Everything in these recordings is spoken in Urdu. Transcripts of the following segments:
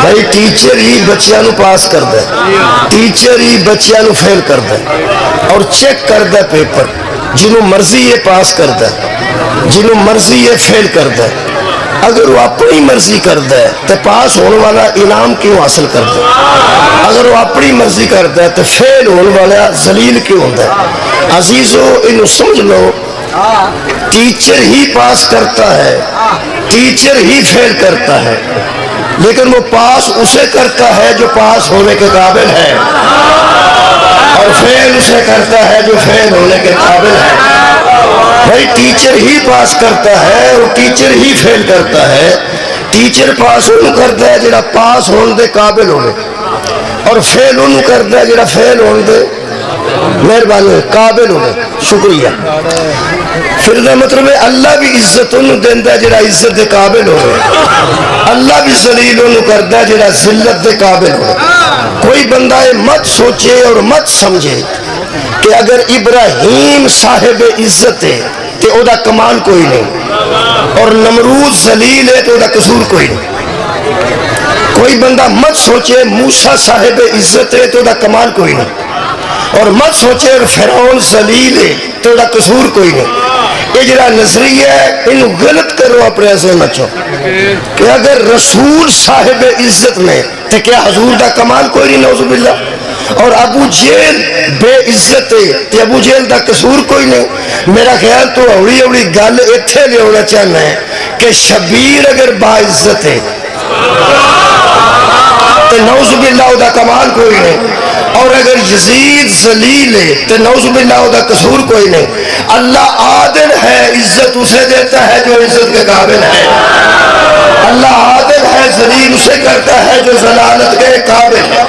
بھائی ٹیچر ہی بچیاں نو پاس کردا ہے، ٹیچر ہی بچیاں نو فیل کردا ہے اور چیک کردا ہے پیپر، جنوں مرضی یہ پاس کردا ہے جنوں مرضی یہ فیل کردا ہے۔ اگر وہ اپنی مرضی کردا ہے تو پاس ہونے والا انعام کیوں حاصل کردا ہے؟ اگر وہ اپنی مرضی کردا ہے تو فیل ہونے والا ذلیل کیوں ہوتا ہے؟ عزیزو انہوں سمجھ لو، ٹیچر ہی پاس کرتا ہے، ٹیچر ہی فیل کرتا ہے، لیکن وہ پاس اسے کرتا ہے جو پاس ہونے کے قابل ہے، اور فیل اسے کرتا ہے جو فیل ہونے کے قابل ہے۔ بھائی ٹیچر ہی پاس کرتا ہے اور ٹیچر ہی فیل کرتا ہے۔ ٹیچر پاس انہوں کرتا ہے جڑا پاس ہونے دے قابل ہونے، اور فیل انہوں کرتا ہے جڑا فیل ہونے دے مہربانی قابل ہونے۔ شکریہ۔ پھر دا مطلب ہے اللہ بھی عزت انہوں دیندہ ہے جڑا عزت دے قابل ہونے، اللہ بھی ذلیل انہوں کرتا ہے جڑا ذلت دے قابل ہونے۔ کوئی بندہ مت سوچے اور مت سمجھے کہ اگر ابراہیم صاحب عزت ہے تو او دا کمال کوئی نہیں، اور نمرود ذلیل ہے تو او دا قصور کوئی نہیں۔ کوئی بندہ مت سوچے موسیٰ صاحب عزت ہے تو او دا کمال کوئی نہیں، اور مت سوچے فرعون ذلیل ہے تو او دا قصور کوئی نہیں۔ یہ جڑا نظریہ ہے انہوں غلط کرو اپنے ایسے مچو کہ اگر رسول صاحب عزت میں تو کیا حضور دا کمال کوئی نہیں، نعوذ باللہ۔ اور ابو جیل بے عزت ہے تو ابو جیل دا قصور کوئی نہیں۔ میرا خیال تو اوڑی اوڑی گل اتھے لے ہونا چاہنا ہے کہ شبیر اگر با عزت ہے تو نعوذ باللہ دا کمال کوئی نہیں، اور اگر یزید ذلیل ہے تو نعوذ باللہ دا قصور کوئی نہیں۔ اللہ عادل ہے، عزت اسے دیتا ہے جو عزت کے قابل ہے، اللہ عادل ہے، ذلیل اسے کرتا ہے جو ذلالت کے قابل ہے۔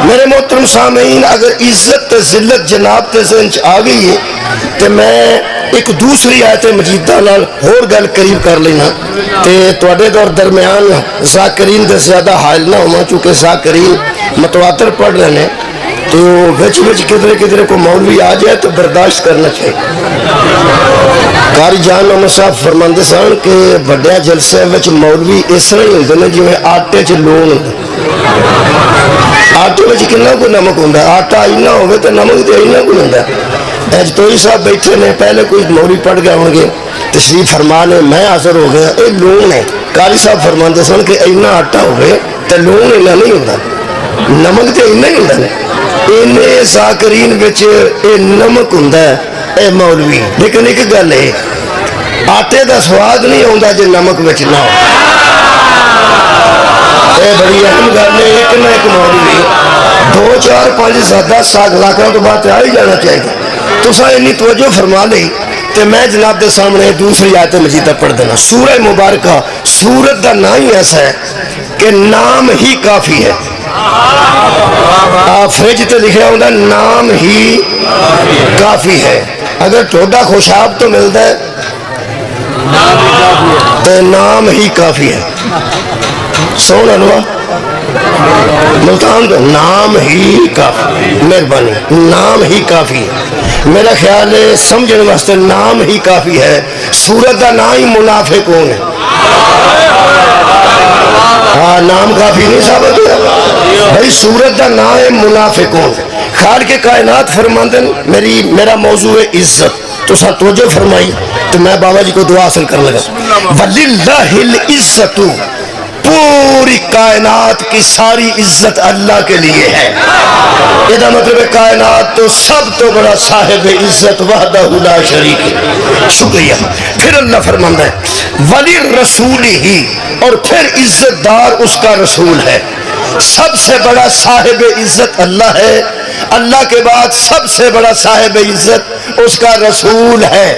میرے محترم سامعین، اگر عزت ذلت جناب تے ذہن چ آ گئی ہے تو میں ایک دوسری آیت مجیدہ نال اور گل قریب کر لینا تے تواڈے دور درمیان ذاکرین دے زیادہ حائل نہ ہونا، چونکہ ذاکرین متواتر پڑھ رہے ہیں تو وچ کدھر کو مولوی آ جائے تو برداشت کرنا چاہیے۔ قاری جان محمد صاحب فرماندے سن کہ بڑے جلسے وچ مولوی اس طرح ہی ہوندے نے جویں آٹے چ لون ہوندا، آٹے وچ کتنا کو نمک ہوندا، آٹا اینا ہوے تے نمک تے اینا کو ہوندا۔ اج توئی صاحب بیٹھے نے، پہلے کوئی مولوی پڑھ گئے ہوں گے، تشریف فرما نے میں حاضر ہو گیا، اے لون ہے۔ قاری صاحب فرماندے سن کہ اینا آٹا ہوے تے لون اینا نہیں ہوندا، نمک تے اینا ہی ہوندا ہے۔ اینے ذاکرین وچ اے نمک ہوندا ہے اے مولوی، لیکن ایک گل ہے آٹے دا سواد نہیں ہوندا جے نمک وچ نہ ہو۔ اے بڑی اہم گل ہے، ایک نہ ایک مولوی 2 4 5 10 سال لاکھاں تو بعد آ ہی جانا چاہیے۔ تساں اتنی توجہ فرما لئی تو میں جناب دے سامنے دوسری آیت مجیدہ پڑھ دینا۔ سورہ مبارکہ سورت دا نام ہی ایسا ہے کہ نام ہی کافی ہے۔ فرج تے لکھا ہوتا نام ہی کافی ہے۔ اگر ٹھوڈا خوشاب تو ملتا ہے تو نام ہی کافی ہے۔ سون انوا ملتان نام ہی کافی، مہربانی نام ہی کافی ہے۔ میرا خیال ہے سمجھنے واسطے نام ہی کافی ہے۔ سورت دا نام ہی منافقون ہے۔ ہاں نام کافی نہیں ثابت ہوا بھائی، سورت دا نام ہے منافقون۔ خالق کے کائنات فرماندن میرا موضوع ہے عزت، تو ساتھ توجہ فرمائی تو میں بابا جی کو دعا حاصل کرنے لگا۔ وَلِلَّهِ الْعِزَّةُ، پوری کائنات کی ساری عزت اللہ کے لیے ہے۔ یہ مطلب ہے کائنات تو سب تو بڑا صاحب عزت وحدہ لا شریک ہے۔ شکریہ۔ پھر اللہ فرماتا ہے وَلِلرَّسُولِهِ، اور پھر عزت دار اس کا رسول ہے۔ سب سے بڑا صاحب عزت اللہ ہے، اللہ کے بعد سب سے بڑا صاحب عزت اس کا رسول ہے۔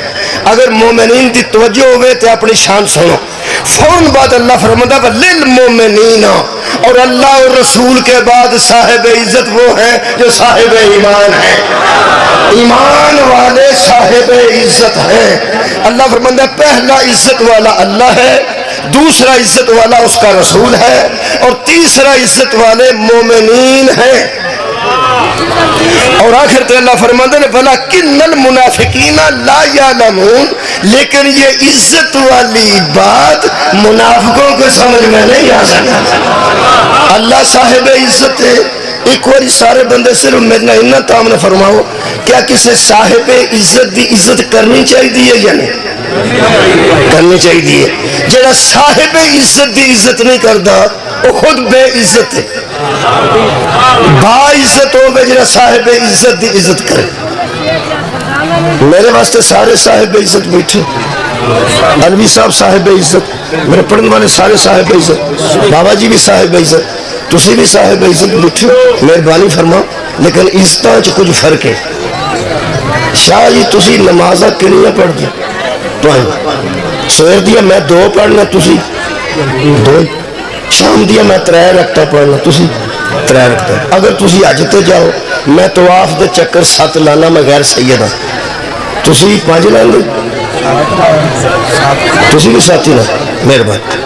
اگر مومنین دی توجہ ہوئے تو اپنی شان سنو، فوراً بعد اللہ فرماتا ہے للمومنین، اور اللہ اور رسول کے بعد صاحب عزت وہ ہیں جو صاحب ایمان ہیں۔ ایمان والے صاحب عزت ہیں۔ اللہ فرماتا ہے پہلا عزت والا اللہ ہے، دوسرا عزت والا اس کا رسول ہے، اور تیسرا عزت والے مومنین ہیں۔ اور آخر تے اللہ فرماتے ہیں بھلا کن المنافقین لا یعلمون، لیکن یہ عزت والی بات منافقوں کو سمجھ میں نہیں آ سکتا۔ اللہ صاحب عزت ہے۔ ایک اور سارے بندے صرف میرے اتنا تام نہ فرماؤ، کیا کسی صاحب عزت دی عزت کرنی چاہیے یا نہیں کرنی چاہیے؟ جڑا صاحب عزت دی عزت نہیں کرتا وہ خود بے عزت ہے۔ با عزت ہو گئے جڑا صاحب عزت دی عزت کرے۔ میرے واسطے سارے صاحب عزت بیٹھے، علوی صاحب صاحب عزت، میرے پڑھنے والے سارے صاحب عزت، بابا جی بھی صاحب عزت، تسی بھی صاحب عزت بیٹھے، مہربانی فرما۔ لیکن عزتاں چ کچھ فرق ہے۔ شاہ جی تسی نمازاں کنیاں پڑھ دی سویر دیا میں 2 پڑھنا، تسی 2، شام دیا میں 3 رکعتاں پڑھنا، تسی 3 رکعتاں۔ اگر تسی حج تے جاؤ میں طواف دے چکر 7 لانا، میں غیر سید ہاں، تسی 5 لان دے، تسی بھی 7 ہی نا، مہربانی۔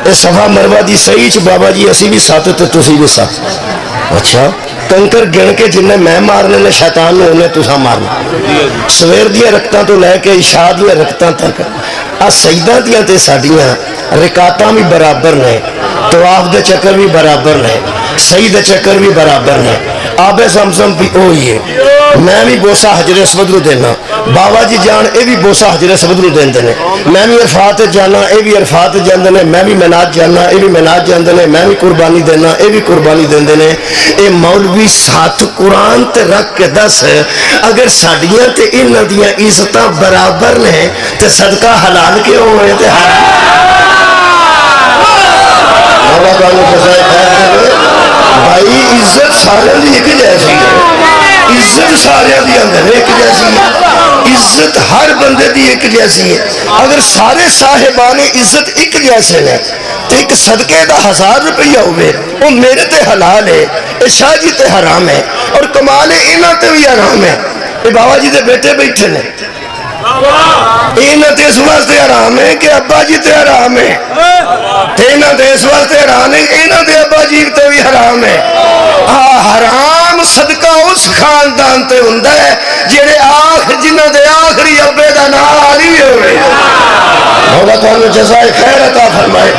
اے صفا مروہ دی صحیح چ بابا جی اسی بھی 7 تے تسی بھی 7۔ اچھا کنکر گن کے جن میں مارنے نے شیطان نے انہیں تسا مارنا۔ سویر دیا رکعتاں تو لے کے عشاء دیا رکعتاں تک سجدہ دیا تے ساڈیاں رکعتاں بھی برابر نے، طواف دے چکر بھی برابر نے، سعی دے چکر بھی برابر نے، آب زمزم بھی وہی ہے۔ میں بھی بوسا حجر اسود نو دینا، بابا جی جان اے بھی بوسا حجر اسود نو دیندے نے، میں بھی عرفات جانا اے بھی عرفات جاندے نے، میں بھی مناج جانا اے بھی مناج جاندے نے، میں بھی قربانی دینا اے بھی قربانی دیندے نے۔ اے مولوی 7 قرآن تے رکھ کے دس اگر ساڈیاں تے انہاں دیاں عزتاں برابر نے تے صدقہ حلال کیوں ہوئے تے بھائی عزت سارے دی ایک جیسی ہے، عزت سارے دی اندر ایک جیسی ہے، عزت ہر بندے دی ایک جیسی ہے۔ اگر سارے صاحبان عزت ایک جیسے ہیں تو ایک صدقے دا 1000 روپیہ ہوئے وہ میرے تے حلال ہے، اے شاہ جی تے حرام ہے، اور کمال انہاں تے بھی حرام ہے۔ اے بابا جی دے بیٹے بیٹھے نے، انہاں تے اس واسطے حرام ہے کہ ابا جی تے حرام ہے، انہاں تے اس واسطے حرام ہے انہاں تے ابا جی تے بھی حرام ہے۔ حرام صدقہ اس خاندان تے ہوندا ہے جڑے جنہاں دے آخری ابے دا نام علی ہوئے۔ مولا تعالی جزائے خیر عطا فرمائے۔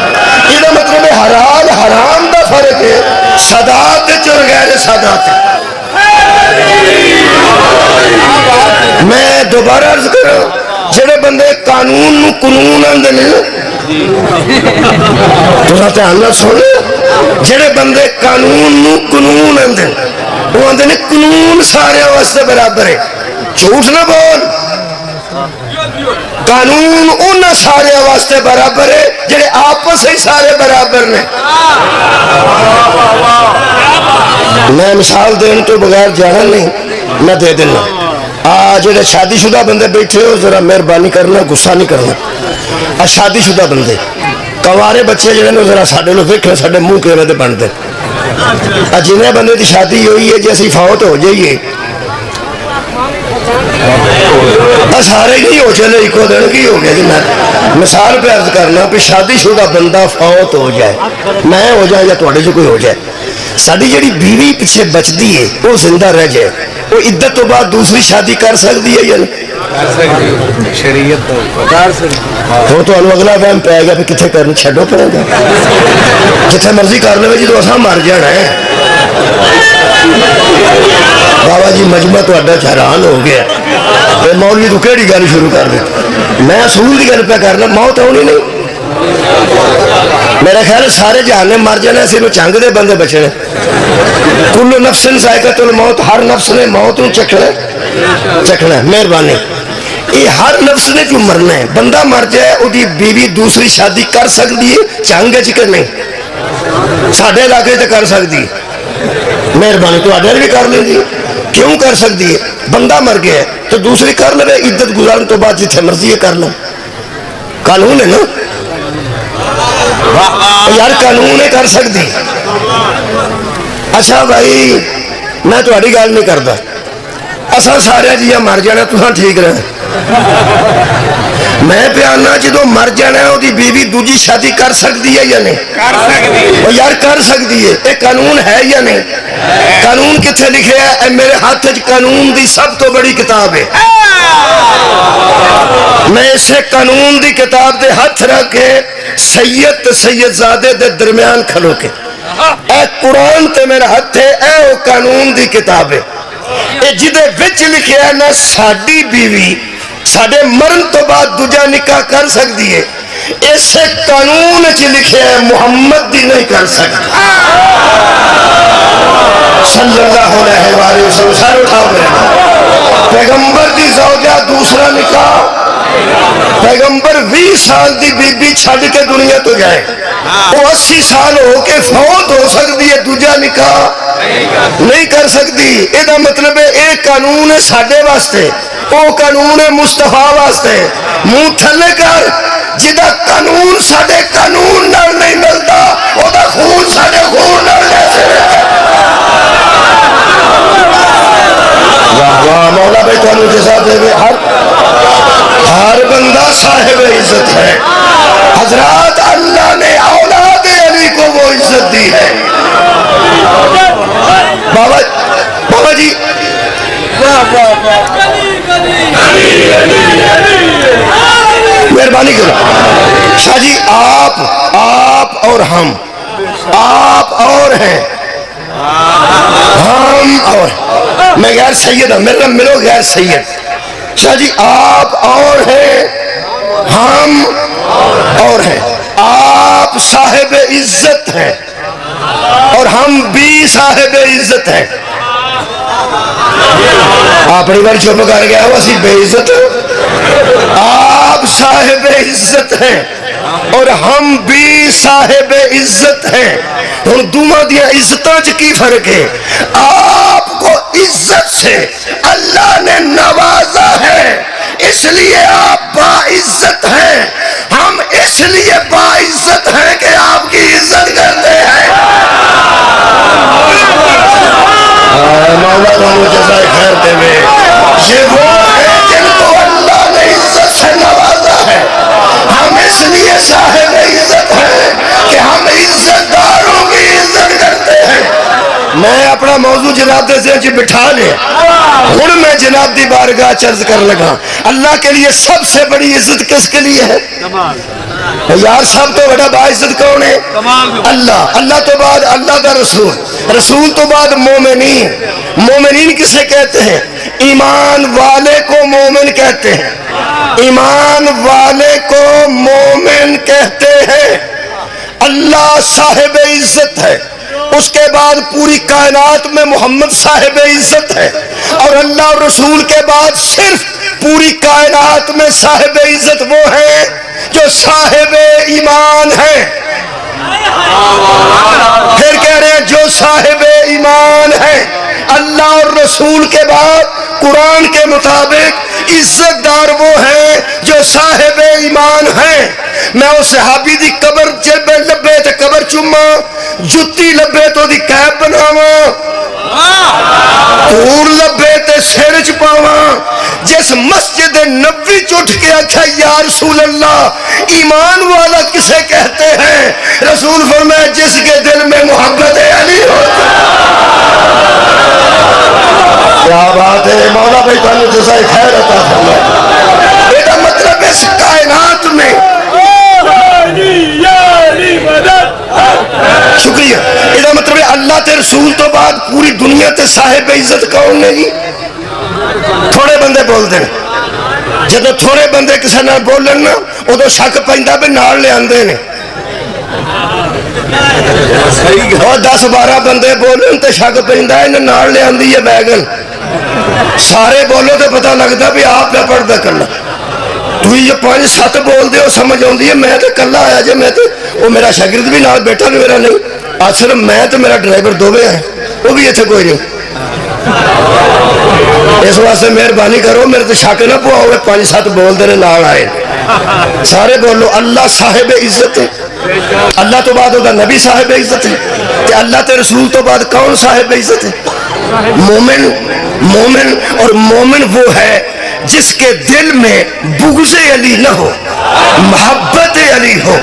یہ مطلب ہے حلال حرام دا فرق ہے، سادات اور غیر سادات۔ میں دوبارہ عرض کروں، جڑے بندے قانون نو قانون آندے نے تساں دھیان نال سن، جڑے بندے قانون نو قانون آندے وہ آندے نے قانون سارے واسطے برابر ہے۔ جھوٹ نہ بول، قانون انہاں سارے واسطے برابر ہے جڑے آپس ہی سارے برابر نے۔ میں مثال دین تو بغیر جانا نہیں، میں دے دینا۔ جڑے شادی شدہ بندے بیٹھے ہو ذرا مہربانی کرنا، غصہ نہیں کرنا۔ شادی شدہ بندے کنوارے بچے جڑے نے ذرا ساڈے لوگ دیکھو ساڈے منہ کیویں دے بنتے۔ جنہیں بندے کی شادی ہوئی ہے جی اسی فوت ہو جائیے سارے نہیں ہو چلے ایک دن کی ہو گیا جی۔ میں مثال پہ عرض کرنا کہ شادی شدہ بندہ فوت ہو جائے، میں ہو جائے یا تھوڑے سے کوئی ہو جائے، ساری جڑی بیوی پیچھے بچتی ہے وہ زندہ رہ جائے، وہ عدت تو بعد دوسری شادی کر سکتی ہے یا نہیں؟ شریعت وہ تو اگلا وہم پی گیا کہ کتنے کرنا چھڈو پڑے گا، جتنے مرضی کر لو جی تو اصا مر جانا ہے۔ بابا جی مجمع تو حیران ہو گیا، مولوی تو کہڑی گل شروع کر دی؟ میں اصول کی گل پہ کرنا، موت آنی نہیں۔ میرا خیال سارے جہان نے مر جانا، صرف چنگ دے بندے بچنے۔ کل نفس ذائقۃ الموت، ہر نفس نے موت نو چکھنا۔ مہربانی، یہ ہر نفس نے جو مرنا ہے، بندہ مر جائے وہی بیوی دوسری شادی کر سکتی ہے، چنگ ہے چکر نہیں، ساڈے علاقے سے کر سکتی ہے۔ مہربانی تو بھی کر لیں گی، کیوں کر سکتی ہے؟ بندہ مر گیا ہے تو دوسری کر لے، عدت گزارنے تو بعد جتنے مرضی کر لو، قانون ہے نا یار، قانون ہے کر سکتی۔ اچھا بھائی میں تھوڑی گل نہیں کرتا، اصا سارے جی مر جانا، تساں ٹھیک رہنا۔ میں پیانا جدو مر جانا ہے وہ بیوی دوجی شادی کر سکتی ہے یا نہیں؟ کر سکتی وہ یار کر سکتی ہے. یہ قانون ہے یا نہیں؟ قانون کتنے لکھے ہے؟ اے میرے ہاتھ قانون دی سب تو بڑی کتاب ہے. میں اسے قانون دی کتاب دے ہاتھ رکھ کے سید تے سید زادے دے درمیان کھلو کے اے قرآن تے میرا ہاتھ ہے، اے وہ قانون دی کتاب ہے. اے جدے وچ لکھے ہے نا ساڈی بیوی ساڈے مرن تو بعد دوجا نکاح کر سکتی ہے، اسے قانون چ لکھے ہے محمد دی نہیں کر سکتی صلی اللہ علیہ وآلہ وسلم. سر اٹھاؤ میرے پیغمبر دی زوجہ دوسرا نکاح پیغمبر 20 سال دی بی بی چھڑ کے دنیا تو جائے، وہ 80 سال ہو کے فوت ہو سکتی ہے، دوجا نکاح نہیں کر سکتی. یہ مطلب ہے ایک قانون ہے ساڈے واسطے، وہ قانون ہے مصطفیٰ واسطے. منہ تھلے کر جدا قانون ساڈے قانون نال نہیں ملتا، وہ دا خون ساڈے خون نال جیسے. واہ واہ مولا بھائی تھانوں جزا دے. ہر بندہ صاحب عزت ہے. حضرات اللہ نے اولاد علی کو وہ عزت دی ہے. بابا جی مہربانی کرو. شاہ جی آپ اور ہم، آپ اور ہیں، ہم اور میں غیر سید ہوں، میرا ملو غیر سید. شاہ جی آپ اور ہیں، ہم اور ہیں. آپ صاحب عزت ہیں اور ہم بھی صاحب عزت ہیں. آپ بڑی بار چپ کر گیا وہ اسی بے عزت. آپ صاحب عزت ہیں اور ہم بھی صاحب عزت ہیں. ہوں دونوں دیا عزتوں کی فرق ہے. آپ کو عزت سے اللہ نے نوازا ہے اس لیے آپ با عزت ہیں، ہم اس لیے با عزت ہیں کہ آپ کی عزت کرتے ہیں. مولا کو جزائے خیر دے. یہ وہ ہے جن کو اللہ نے عزت سے نوازا ہے. ہم اس لیے صاحب عزت ہیں کہ ہم عزت داروں کی عزت کرتے ہیں. میں اپنا موضوع جناب دے ذہن چ بٹھا لیا. ہوں میں جناب دی بارگاہ عرض کر لگا اللہ کے لیے سب سے بڑی عزت کس کے لیے ہے؟ یار سب تو بڑا باعزت کون ہے؟ اللہ. اللہ تو بعد اللہ کا رسول، رسول تو بعد مومنین. مومنین کسے کہتے ہیں؟ ایمان والے کو مومن کہتے ہیں. ایمان والے کو مومن کہتے ہیں. اللہ صاحب عزت ہے، اس کے بعد پوری کائنات میں محمد صاحب عزت ہے، اور اللہ اور رسول کے بعد صرف پوری کائنات میں صاحب عزت وہ ہیں جو صاحب ایمان ہیں. پھر کہہ رہے ہیں جو صاحب ایمان ہیں. اللہ اور رسول کے بعد قرآن کے مطابق عزت دار وہ ہیں جو صاحب ایمان ہیں. میں اس صحابی دی قبر جب لبے تے قبر چوما، جتی لبے تو دی کیپ بناواں، دور لبے تے سر چ پاواں. جس مسجد نبوی چٹھ کے آکھا یا رسول اللہ ایمان والا کسے کہتے ہیں؟ رسول فرمایا جس کے دل میں محبت علی ہوتی. کیا بات ہے مولا بھائی تانوں جزائے خیر عطا فرمائے. یہ مطلب اس کائنات میں شکریہ. یہ مطلب ہے اللہ تے رسول تو بعد پوری دنیا تے صاحب عزت کون نہیں؟ تھوڑے بندے بول دیں. جب تھوڑے بندے کسی نہ بولن نا ادو شک پیندا بھی نال لے آندے نے. اور 10-12 بندے بولن تے شک پیندا ہے نال لے آندی ہے بیگن. سارے بولو تو پتہ لگتا بھی آپ پہ پڑھتا کرنا. تھی جو 5-7 بول دے ہو سمجھ آتی ہے میں تو کلا آیا جی. میں تو وہ میرا شاگرد بھی نال بیٹھا بھی میرا نہیں. صرف میں تو میرا ڈرائیور دونوں ہیں، وہ بھی اتنے کوئی نہیں. اس واسطے مہربانی کرو میرے تو شک نہ پواؤ. 5-7 بول دے نال آئے سارے بولو. اللہ صاحب عزت ہے. اللہ تو بعد وہ نبی صاحب عزت ہے. کہ اللہ تے رسول تو بعد کون صاحب عزت ہے؟ مومن. مومن. اور مومن وہ ہے جس کے دل میں بغض علی نہ ہو، محبت علی ہو۔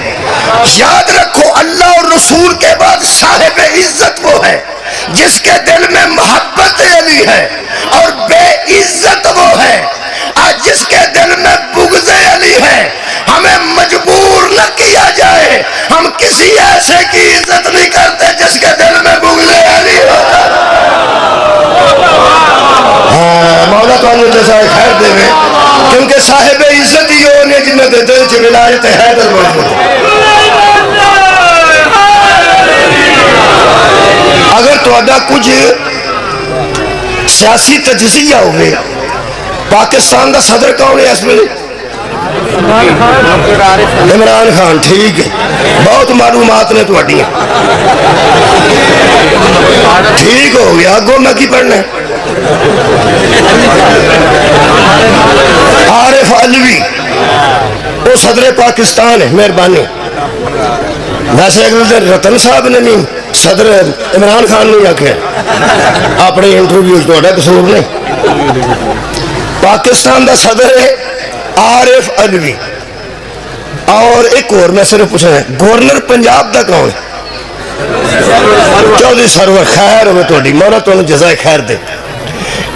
یاد رکھو اللہ اور رسول کے بعد صاحب عزت وہ ہے جس کے دل میں محبت علی ہے، اور بے عزت وہ ہے آج جس کے دل میں بغض علی ہے۔ ہمیں مجبور نہ کیا جائے، ہم کسی ایسے کی عزت نہیں کرتے جس کے دل میں بغض علی ہوتا۔ مولا تو انہوں جزائے خیر دے گئے، کیونکہ صاحب عزت ہی ہونے جنہوں دے دل چ ولایت حیدر موجود ہے۔ اگر تہاڈا کچھ سیاسی تجزیہ ہوئے، پاکستان دا صدر کون ہے اس میں؟ عمران خان، ٹھیک ہے، بہت معلومات نے تہاڈیاں، ٹھیک ہو گیا۔ اگوں میں کی پڑھنا ہے؟ عارف علوی وہ صدر پاکستان ہے، مہربانی۔ ویسے اگر رتن صاحب نے نہیں، صدر عمران خان نہیں آکھے اپنے انٹرویو تہاڈا قصور نہیں۔ پاکستان دا صدر ہے عارف علوی، اور ایک اور میں صرف پوچھنا ہے، گورنر پنجاب دا کون ہے؟ چودھری سرور، خیر ہوئے تہاڈی، مولا تانوں جزائے خیر دے۔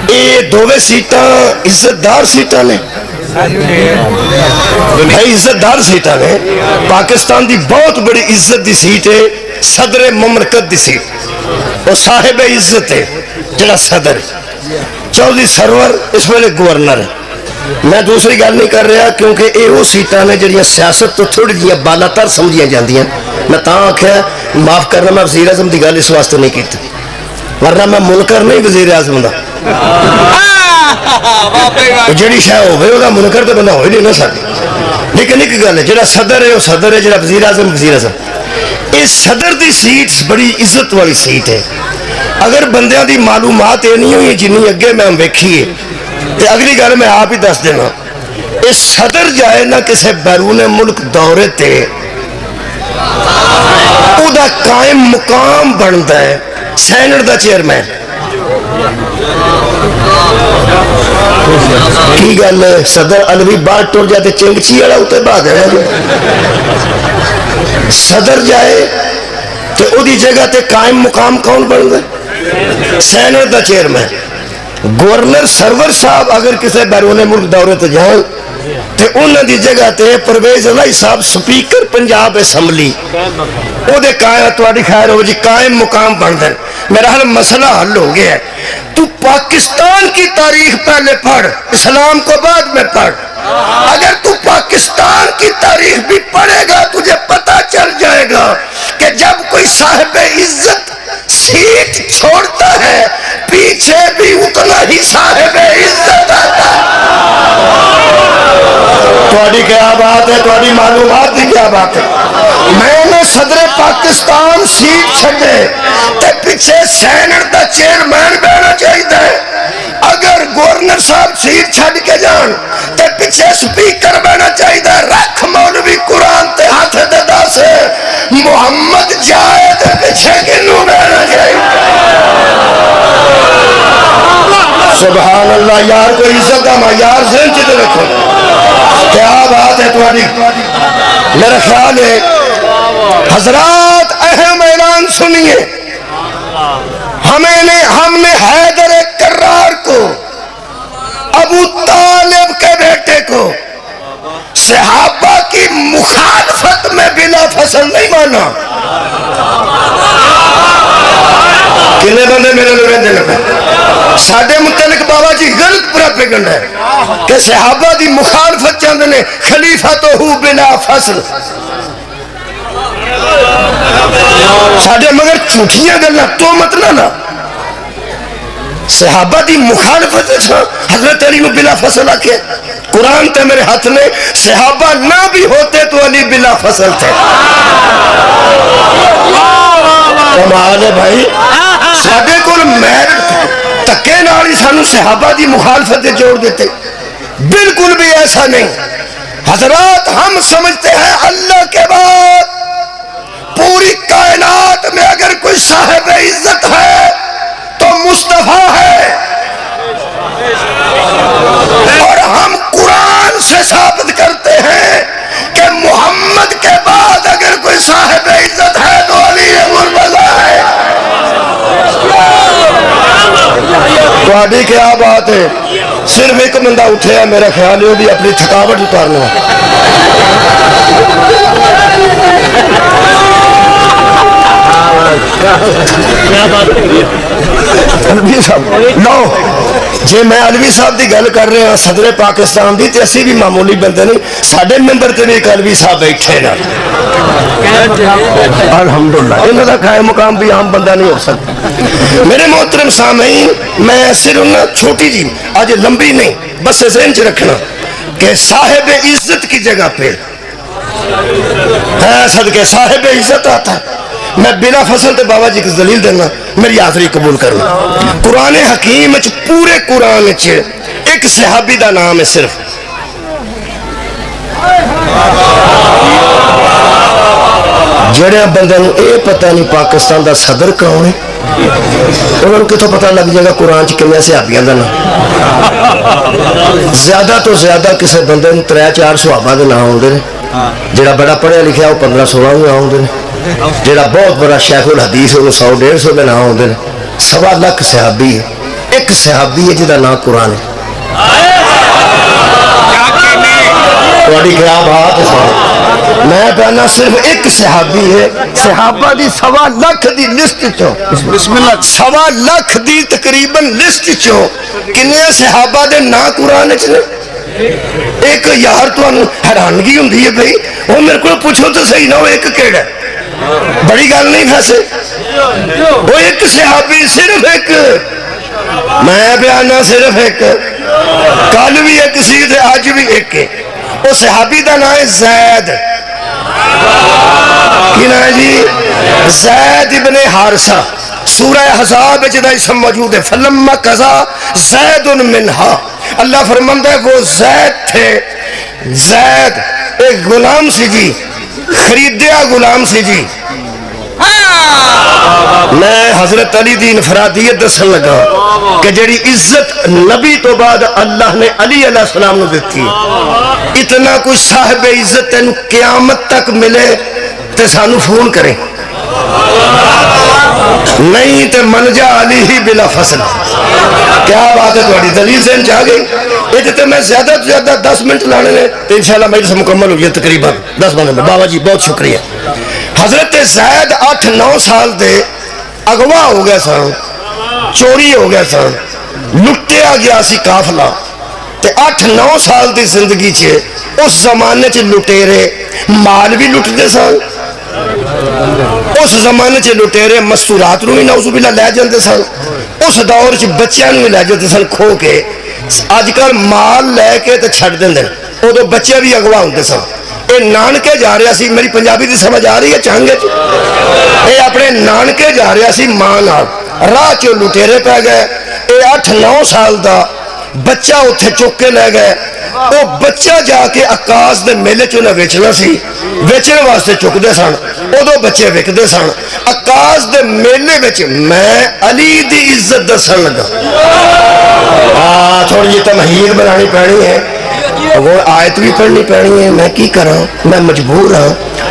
یہ دوویں سیٹاں عزت دار سیٹاں نے، عزت دار سیٹاں نے۔ پاکستان دی بہت بڑی عزت دی سیٹ ہے صدر مملکت دی سیٹ، اور صاحب عزت ہے جڑا صدر ہے۔ چودھری سرور اس ویلے گورنر ہے۔ میں دوسری گل نہیں کر رہا کیونکہ یہ وہ سیٹاں نے جڑیاں سیاست تو تھوڑی جہاں بالا تر سمجھیاں جاندیاں۔ میں تاں آکھیا معاف کرنا، میں وزیر اعظم دی گل اس واسطے نہیں کی، ورنہ میں منکر نہیں وزیر اعظم دا۔ جڑی شے ہوے وہ منکر تو بندہ ہو ہی نہیں نا سکتا۔ لیکن ایک گل ہے، جڑا صدر ہے وہ صدر ہے، جڑا وزیر اعظم وزیر اعظم۔ اس صدر دی سیٹ بڑی عزت والی سیٹ ہے۔ اگر بندیاں دی معلومات یہ نہیں ہوئی جنی اگے میں ویکھیے، تے اگلی گل میں آپ ہی دس دینا، اس صدر جائے نہ کسے بیرون ملک دورے تے، او دا قائم مقام بنتا ہے سینٹ دا چیئرمین۔ کی گل ہے، صدر علوی باہر ٹر جاتے چنگچی والا اتنے بعد ہے، صدر جائے تو او دی جگہ تے قائم مقام کون بن گئے؟ سینٹ دا چیئرمین۔ گورنر سرور صاحب اگر کسی بیرون ملک دورے تے جائیں تے انہوں دی جگہ تے پرویز الہی صاحب سپیکر پنجاب اسمبلی، او دے قائم تواڈی خیر ہو جی قائم مقام بن دیں۔ میرا حل مسئلہ حل ہو گیا ہے۔ تو پاکستان کی تاریخ پہلے پڑھ، اسلام کو بعد میں پڑھ۔ اگر تو پاکستان کی تاریخ بھی پڑھے گا تجھے پتہ چل جائے گا کہ جب کوئی صاحب عزت سیٹ چھوڑتا ہے پیچھے بھی اتنا ہی صاحب عزت آتا ہے۔ تھوڑی کیا بات ہے، تھوڑی معلومات کی کیا بات ہے۔ میں نے صدر پاکستان سیٹ چھڑے تے پیچھے سینٹ دا چیئرمین بہنا چاہیے۔ اگر گورنر صاحب سیٹ چھڑ کے جان تے پیچھے سپیکر بہنا چاہیے۔ رکھ مولوی قرآن تے ہاتھ دے دس محمد جائے تے پیچھے کنوں بہنا چاہیے۔ سبحان اللہ، یار کوئی عزت دا یار ذہن چیتے رکھو، کیا بات ہے تمہاری۔ میرا خیال ہے حضرات اہم اعلان سنیے، ہم نے حیدر کرار کو، ابو طالب کے بیٹے کو صحابہ کی مخالفت میں بلا فصل نہیں مانا۔ کنے بندے میرے لوگ دے ساڈے متعلق بابا جی غلط پروپیگنڈ ہے کہ صحابہ دی مخالفت چاہتے نے خلیفہ تو ہو بلا فصل۔ ساڈے مگر جھوٹیاں گلاں تو مت نہ صحابہ دی مخالفت حضرت علی نو بلا فصل آکھے۔ قرآن تے میرے ہاتھ میں صحابہ نہ بھی ہوتے تو علی بلا فصل تھے۔ کمال ہے بھائی، ساڈے کول میرٹ تکے نال ہی سانو صحابہ دی مخالفت جوڑ دیتے، بالکل بھی ایسا نہیں۔ حضرات ہم سمجھتے ہیں اللہ کے بعد پوری کائنات میں اگر کوئی صاحب عزت ہے تو مصطفیٰ ہے، اور تھوڑی کیا بات ہے، صرف ایک بندہ اٹھیا میرا خیال ہے بھی اپنی تھکاوٹ اتارنا علوی صاحب لو جی میں علوی صاحب کی گل کر رہا صدر پاکستان کی تو اسی بھی معمولی بندے نہیں سارے ممبر سے بھی ایک علوی صاحب بیٹھے نا الحمدللہ انہوں کا قائم مقام بھی عام بندہ نہیں ہو سکتا میرے محترم سامعین میں صرف نہ چھوٹی جی آج لمبی نہیں بس ذہن چ رکھنا کہ صاحب عزت کی جگہ پہ ہے صدقے صاحب عزت آتا ہے میں بلا فصل تے بابا جی کی دلیل دینا میری حاضری قبول کرنا قرآن حکیم پورے قرآن ایک صحابی دا نام ہے صرف جڑے بندے نو اے پتہ نہیں پاکستان دا صدر کون ہے انہوں کو تو پتہ لگ جائے گا قرآن چ کنے صحابیاں دا نام زیادہ تو زیادہ کسی بندے نو 3-4 صحابہ دے نام ہوندے نے جڑا بڑا پڑھیا لکھیا وہ 15-16 بھی آؤندے نے جڑا بہت بڑا شیخ الحدیث ہے وہ 100-150 کے نام ہوندے نے 1.25 لاکھ صحابی ہے ایک صحابی ہے جدا نام قرآن ہے تھوڑی کیا بات ہے میں کہنا صرف ایک صحابی ہے صحابہ دی 1.25 لاکھ دی لسٹ چوں بسم اللہ 1.25 لاکھ دی تقریباً لسٹ چوں کنے صحابہ دے نا قرآن چ نے ایک یار تو حیرانگی ہوندی ہے بھائی وہ میرے کو پوچھو تو صحیح نہ ہو ایک کیڑا بڑی گل نہیں ویسے وہ ایک صحابی صرف ایک میں بیانا صرف ایک کل بھی ایک سی تے آج بھی ایک ہے وہ صحابی دا نام ہے زید کی نام ہے جی زید ابن حارثہ سورہ احزاب جدا اسم موجود ہے فلما قضا زید منہا اللہ فرماندا ہے وہ زید تھے زید ایک غلام سی جی خریدیا غلام سی جی میں حضرت علی دی انفرادیت دسن لگا کہ جڑی عزت نبی تو بعد اللہ نے علی علیہ السلام نے دیتی اتنا کوئی صاحب عزت تینوں قیامت تک ملے تے سانو فون کریں نہیں تے من جا علی ہی بلا فصل کیا بات ہے تھوڑی دلیل ذہن چاہ گئی یہ تے میں زیادہ تو زیادہ 10 منٹ لانے نے تو انشاءاللہ مجلس مکمل ہوگی تقریباً 10 منٹ میں بابا جی بہت شکریہ حضرت زید 8-9 سال دے اغوا ہو گیا سن چوری ہو گیا سن لٹیا گیا سی قافلہ تے 8-9 سال دی زندگی چھے اس زمانے چھے لٹیرے مال بھی لٹتے سن اس زمانے چھے لٹیرے مستورات نو ہی نعوذ باللہ لے جاندے سن اس دور چھے بچیاں نو لے جاندے سن کھو کے آج کل مال لے کے تے چھڑ دیں دیں وہ دو بچے بھی اغوا ہوندے سن اے نانکے جا رہا سی میری پنجابی دی سمجھ آ رہی ہے چاہنگے اے اپنے نانکے جا رہا سی ماں نال راہ چو لٹیرے پہ گئے اے 8-9 سال دا بچہ اتھے چک کے لے گئے وہ بچہ جا کے عکاس دے میلے چو نہ ویچنا سی ویچنے واسطے چک دے سن وہ دو بچے وک دے سن عکاس دے میلے ویچ میں علی دی عزت دسن لگا تھوڑی یہ تمہید بنانی پڑنی ہے وہ آیت بھی پڑھنی پڑنی ہے میں کی کراں میں مجبور ہاں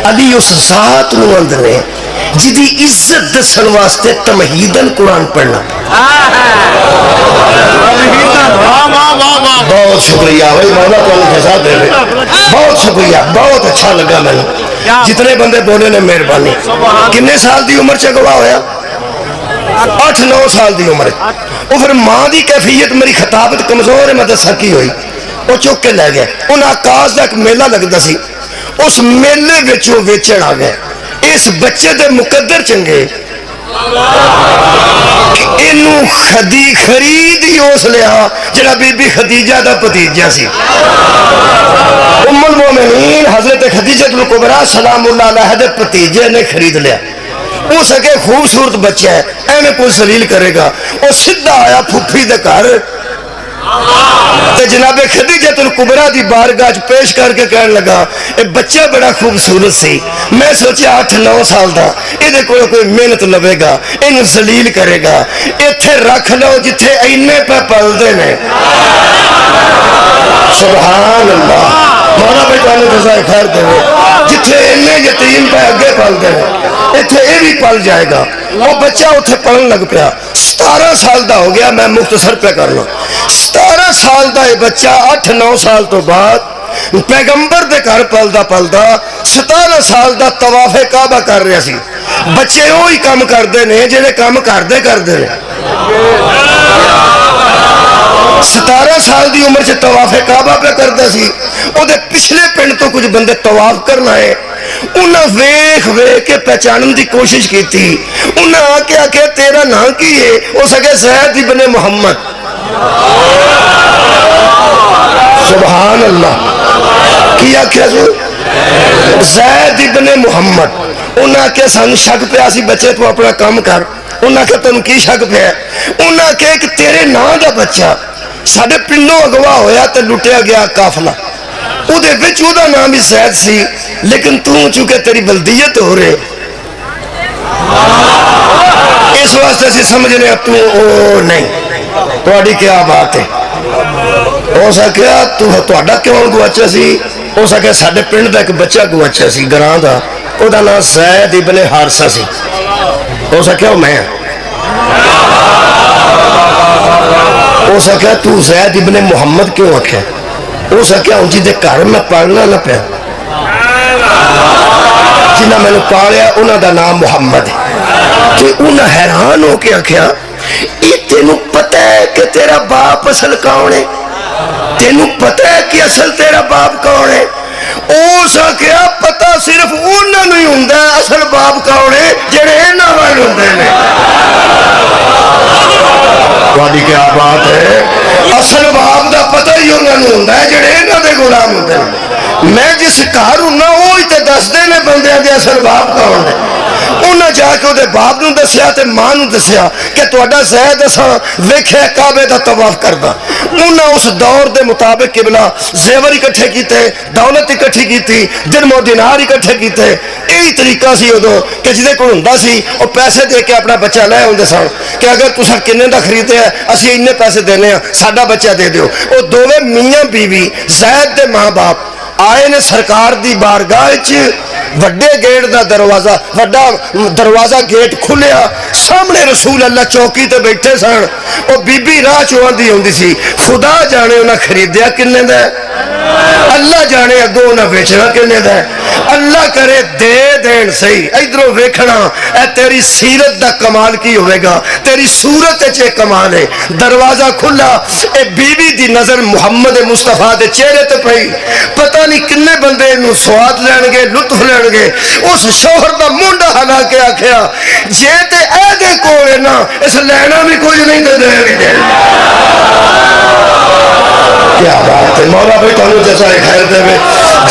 علی اس ذات نو اندرے جدی عزت دسن واسطے تمہیدن قرآن پڑھنا بہت شکریہ بھائی مولا کو جزا دے لے بہت شکریہ بہت اچھا لگا میں جتنے بندے بولے نے مہربانی کتنے سال دی عمر چگوا ہویا 8-9 سال دی عمر وہ پھر ماں دی کیفیت میری خطابت کمزور ہے میں دسا کی ہوئی وہ چک کے لے گئے ان آکاس دا ایک میلہ لگتا سی اس میلے وچوں ویچن آ گئے اس بچے دے مقدر چنگے انہوں خرید ہی اس لیا جڑا بی بی خدیجہ دا پتیجہ سی ام المومنین حضرت خدیجہ الکبریٰ سلام اللہ علیہ دے پتیجے نے خرید لیا وہ سکے خوبصورت بچہ ہے اینے کوئی ذلیل کرے گا وہ سدھا آیا پھپھی دے گھر تے جناب خدیجہ الکبریٰ دی بارگاہ پیش کر کے کہنے لگا اے بچہ بڑا خوبصورت سی میں سوچیا 8-9 سال دا یہ کوئی محنت لوے گا انہوں ذلیل کرے گا ایتھے رکھ لو جتھے اینے پہ پل دے نے سبحان اللہ مولا بھائی تو جزائے خیر دے جتھے اینے یتیم پہ اگے پل دے نے اتنے یہ بھی پل جائے گا. وہ بچہ اتنے پڑھن لگ پیا, 17 سال دا ہو گیا. میں مختصر پہ کرنا, 17 سال دا یہ بچہ 8-9 سال تو بعد پیغمبر دے گھر پلدا 17 سال دا طواف کعبہ کر رہا سی. بچے وہی کام کرتے ہیں جہے کام کرتے ہیں. 17 سال دی عمر چ طواف کعبہ پہ کرتا سی. وہ پچھلے پنڈ تو کچھ بندے طواف کرنا ہے, انہاں ویکھ کے پہچانن دی کوشش کی تھی. انہاں آ کے آخیا تیرا نام کی ہے؟ ہو سکے زید ابن محمد. سبحان اللہ. کی آخیا سو؟ زید ابن محمد. انہاں آخیا سانو شک پیا سی بچے تو اپنا کام کر. انہاں آخیا تمہیں کی شک پیا؟ انہاں آخیا کہ تیرے نام دا بچہ ساڈے پنڈوں اگوا ہویا تے لٹیا گیا قافلہ. وہ نام بھی زید سی, لیکن چونکہ تیری بلدیت ہو رہے اس واسطے اسی سمجھنے او نہیں. تھوڑی کیا بات ہے؟ ہو سکیا تہاڈا کیوں گواچا سی؟ ہو سکیا ساڈے پنڈ دا ایک بچہ گواچا سی گراں دا, او دا نام زید ابن حارثہ سی. ہو سکیا وہ میں. ہو سکیا تو زید ابن محمد کیوں آخیا؟ ہو سکیا ان جی دے گھر میں پالنا نہ پیا. جنہ میں نے پالیا انہوں دا نام محمد ہے. کہ انہوں حیران ہو کے آخیا یہ تینوں پتہ ہے کہ تیرا باپ اصل کون ہے؟ تینوں پتہ ہے کہ اصل تیرا باپ کون ہے؟ او سکیا پتہ صرف انہوں نے ہوندا ہے اصل باپ کون ہے جڑے انہاں والے ہوندے نے. تھوڑی کیا بات ہے؟ اصل باپ دا پتہ ہی انہوں نے ہوندا ہے جڑے انہاں دے غلام ہوندے نے. میں جس گھر ہوں وہی تے دسدے نے بندیاں دے اصل باپ کون ہے. انہیں جا کے وہ باپ نو دسیا تے ماں نو دسیا کہ تہاڈا زید اساں ویکھیا کعبے دا طواف کردا. انہیں اس دور دے مطابق قبلہ زیور اکٹھے کیتے, دولت اکٹھی کیتی, درم و دینار اکٹھے کیتے. یہی طریقہ سی ادو کہ جہدے کول ہوندا سی وہ پیسے دے کے اپنا بچہ لے آتے سن کہ اگر تساں کنے دا خریدے ہے اسی اتنے پیسے دینے ہیں, ساڈا بچہ دے دیو. وہ دوویں میاں بیوی زید دے ماں باپ آئے نے سرکار دی بارگاہ وڈے گیٹ دا دروازہ, وڈا دروازہ گیٹ کھلیا, سامنے رسول اللہ چوکی تے بیٹھے سن. وہ بی بی راہ چواندی ہوندی سی, خدا جانے انہاں خریدیا کنے دا, اللہ جانے اگوں انہاں بیچنا کنے دا. اللہ کرے دے دین صحیح. ادھروں ویکھنا اے تیری سیرت دا کمال کی ہوئے گا, تیری صورت وچ کمال ہے. دروازہ کھلا, اے بی بی دی نظر محمد مصطفیٰ دے چہرے تے پئی. پتہ نہیں کنے بندے نو سواد لین گے, لطف لین گے. اس شوہر دا منڈا ہلا کے آخیا جے تے اے دے کول نا اس لینا بھی کچھ نہیں تے دے بھی دے. کیا بات ہے مولا بھائی, تانوں جیسا خیر دے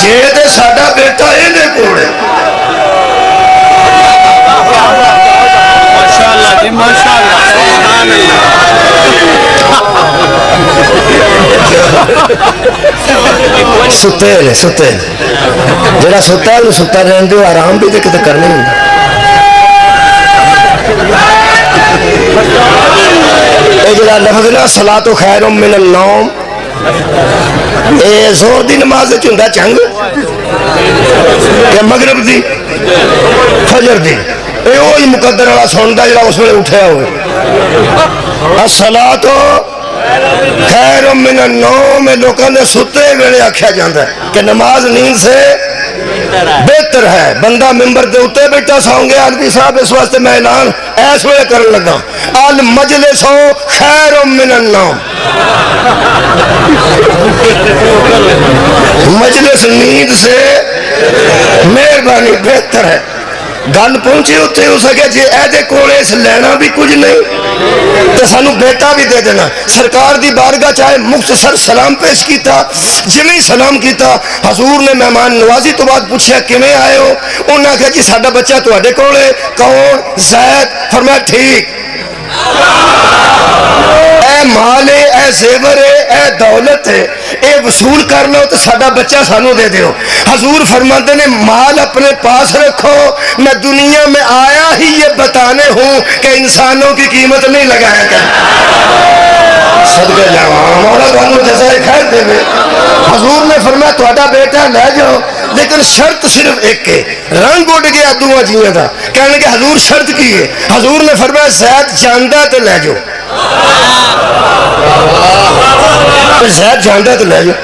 جے تے ساڈا بیٹا اے دے کول ہے. ماشاءاللہ جی ماشاءاللہ سبحان اللہ. ستے نے ستے جڑا ستا ہے ستا رہن دو, آرام بھی تو کتے کرنے ہوں. یہ جڑا لفظ نا صلاۃ خیر من النوم, اے زور دی نماز ہوندا چنگ کہ مغرب دی فجر دی, اے وہی مقدر والا سندا جڑا اس ویلے اٹھیا ہوئے. الصلاۃ خیر من النوم لوکاں دے ستے ویلے آکھیا جاندا ہے کہ نماز نیند سے بہتر ہے. بندہ ممبر دے اوتے بیٹھا ساؤں گے عالمی صاحب اس واسطے میں اعلان ایس ویلے کرن لگا, المجلس خیر من النوم. مجلس نیند سے مہربانی بہتر ہے. گل پہنچی اتنے ہو سکے جی اے کول اس لینا بھی کچھ نہیں تو سانو بیٹا بھی دے دینا. سرکار دی بارگاہ چاہے مختصر سلام پیش کیتا, جویں سلام کیتا حضور نے مہمان نوازی تو بعد پوچھا کیویں آئے ہو, انہاں کہا جی ساڈا بچہ تہاڈے کول ہے. کون؟ زید. فرمایا ٹھیک, اے مال ہے, اے زیور ہے, اے دولت ہے, اے وصول کر لو تو ساڈا بچہ سانو دے دیو. حضور فرماتے نے مال اپنے پاس رکھو, میں دنیا میں آیا ہی یہ بتانے ہوں کہ انسانوں کی قیمت نہیں لگایا کریں. صدقے جاواں مولا تانوں جزائے خیر دے. حضور نے فرمایا تہاڈا بیٹا لے جاؤ, لیکن شرط صرف ایک ہے. رنگ اڑ گیا دونوں جیاں کا. کہنے لگے حضور شرط کی ہے؟ حضور نے فرمایا زید جاندا تو لے جاؤ. زید جاندا تو لے جاؤ.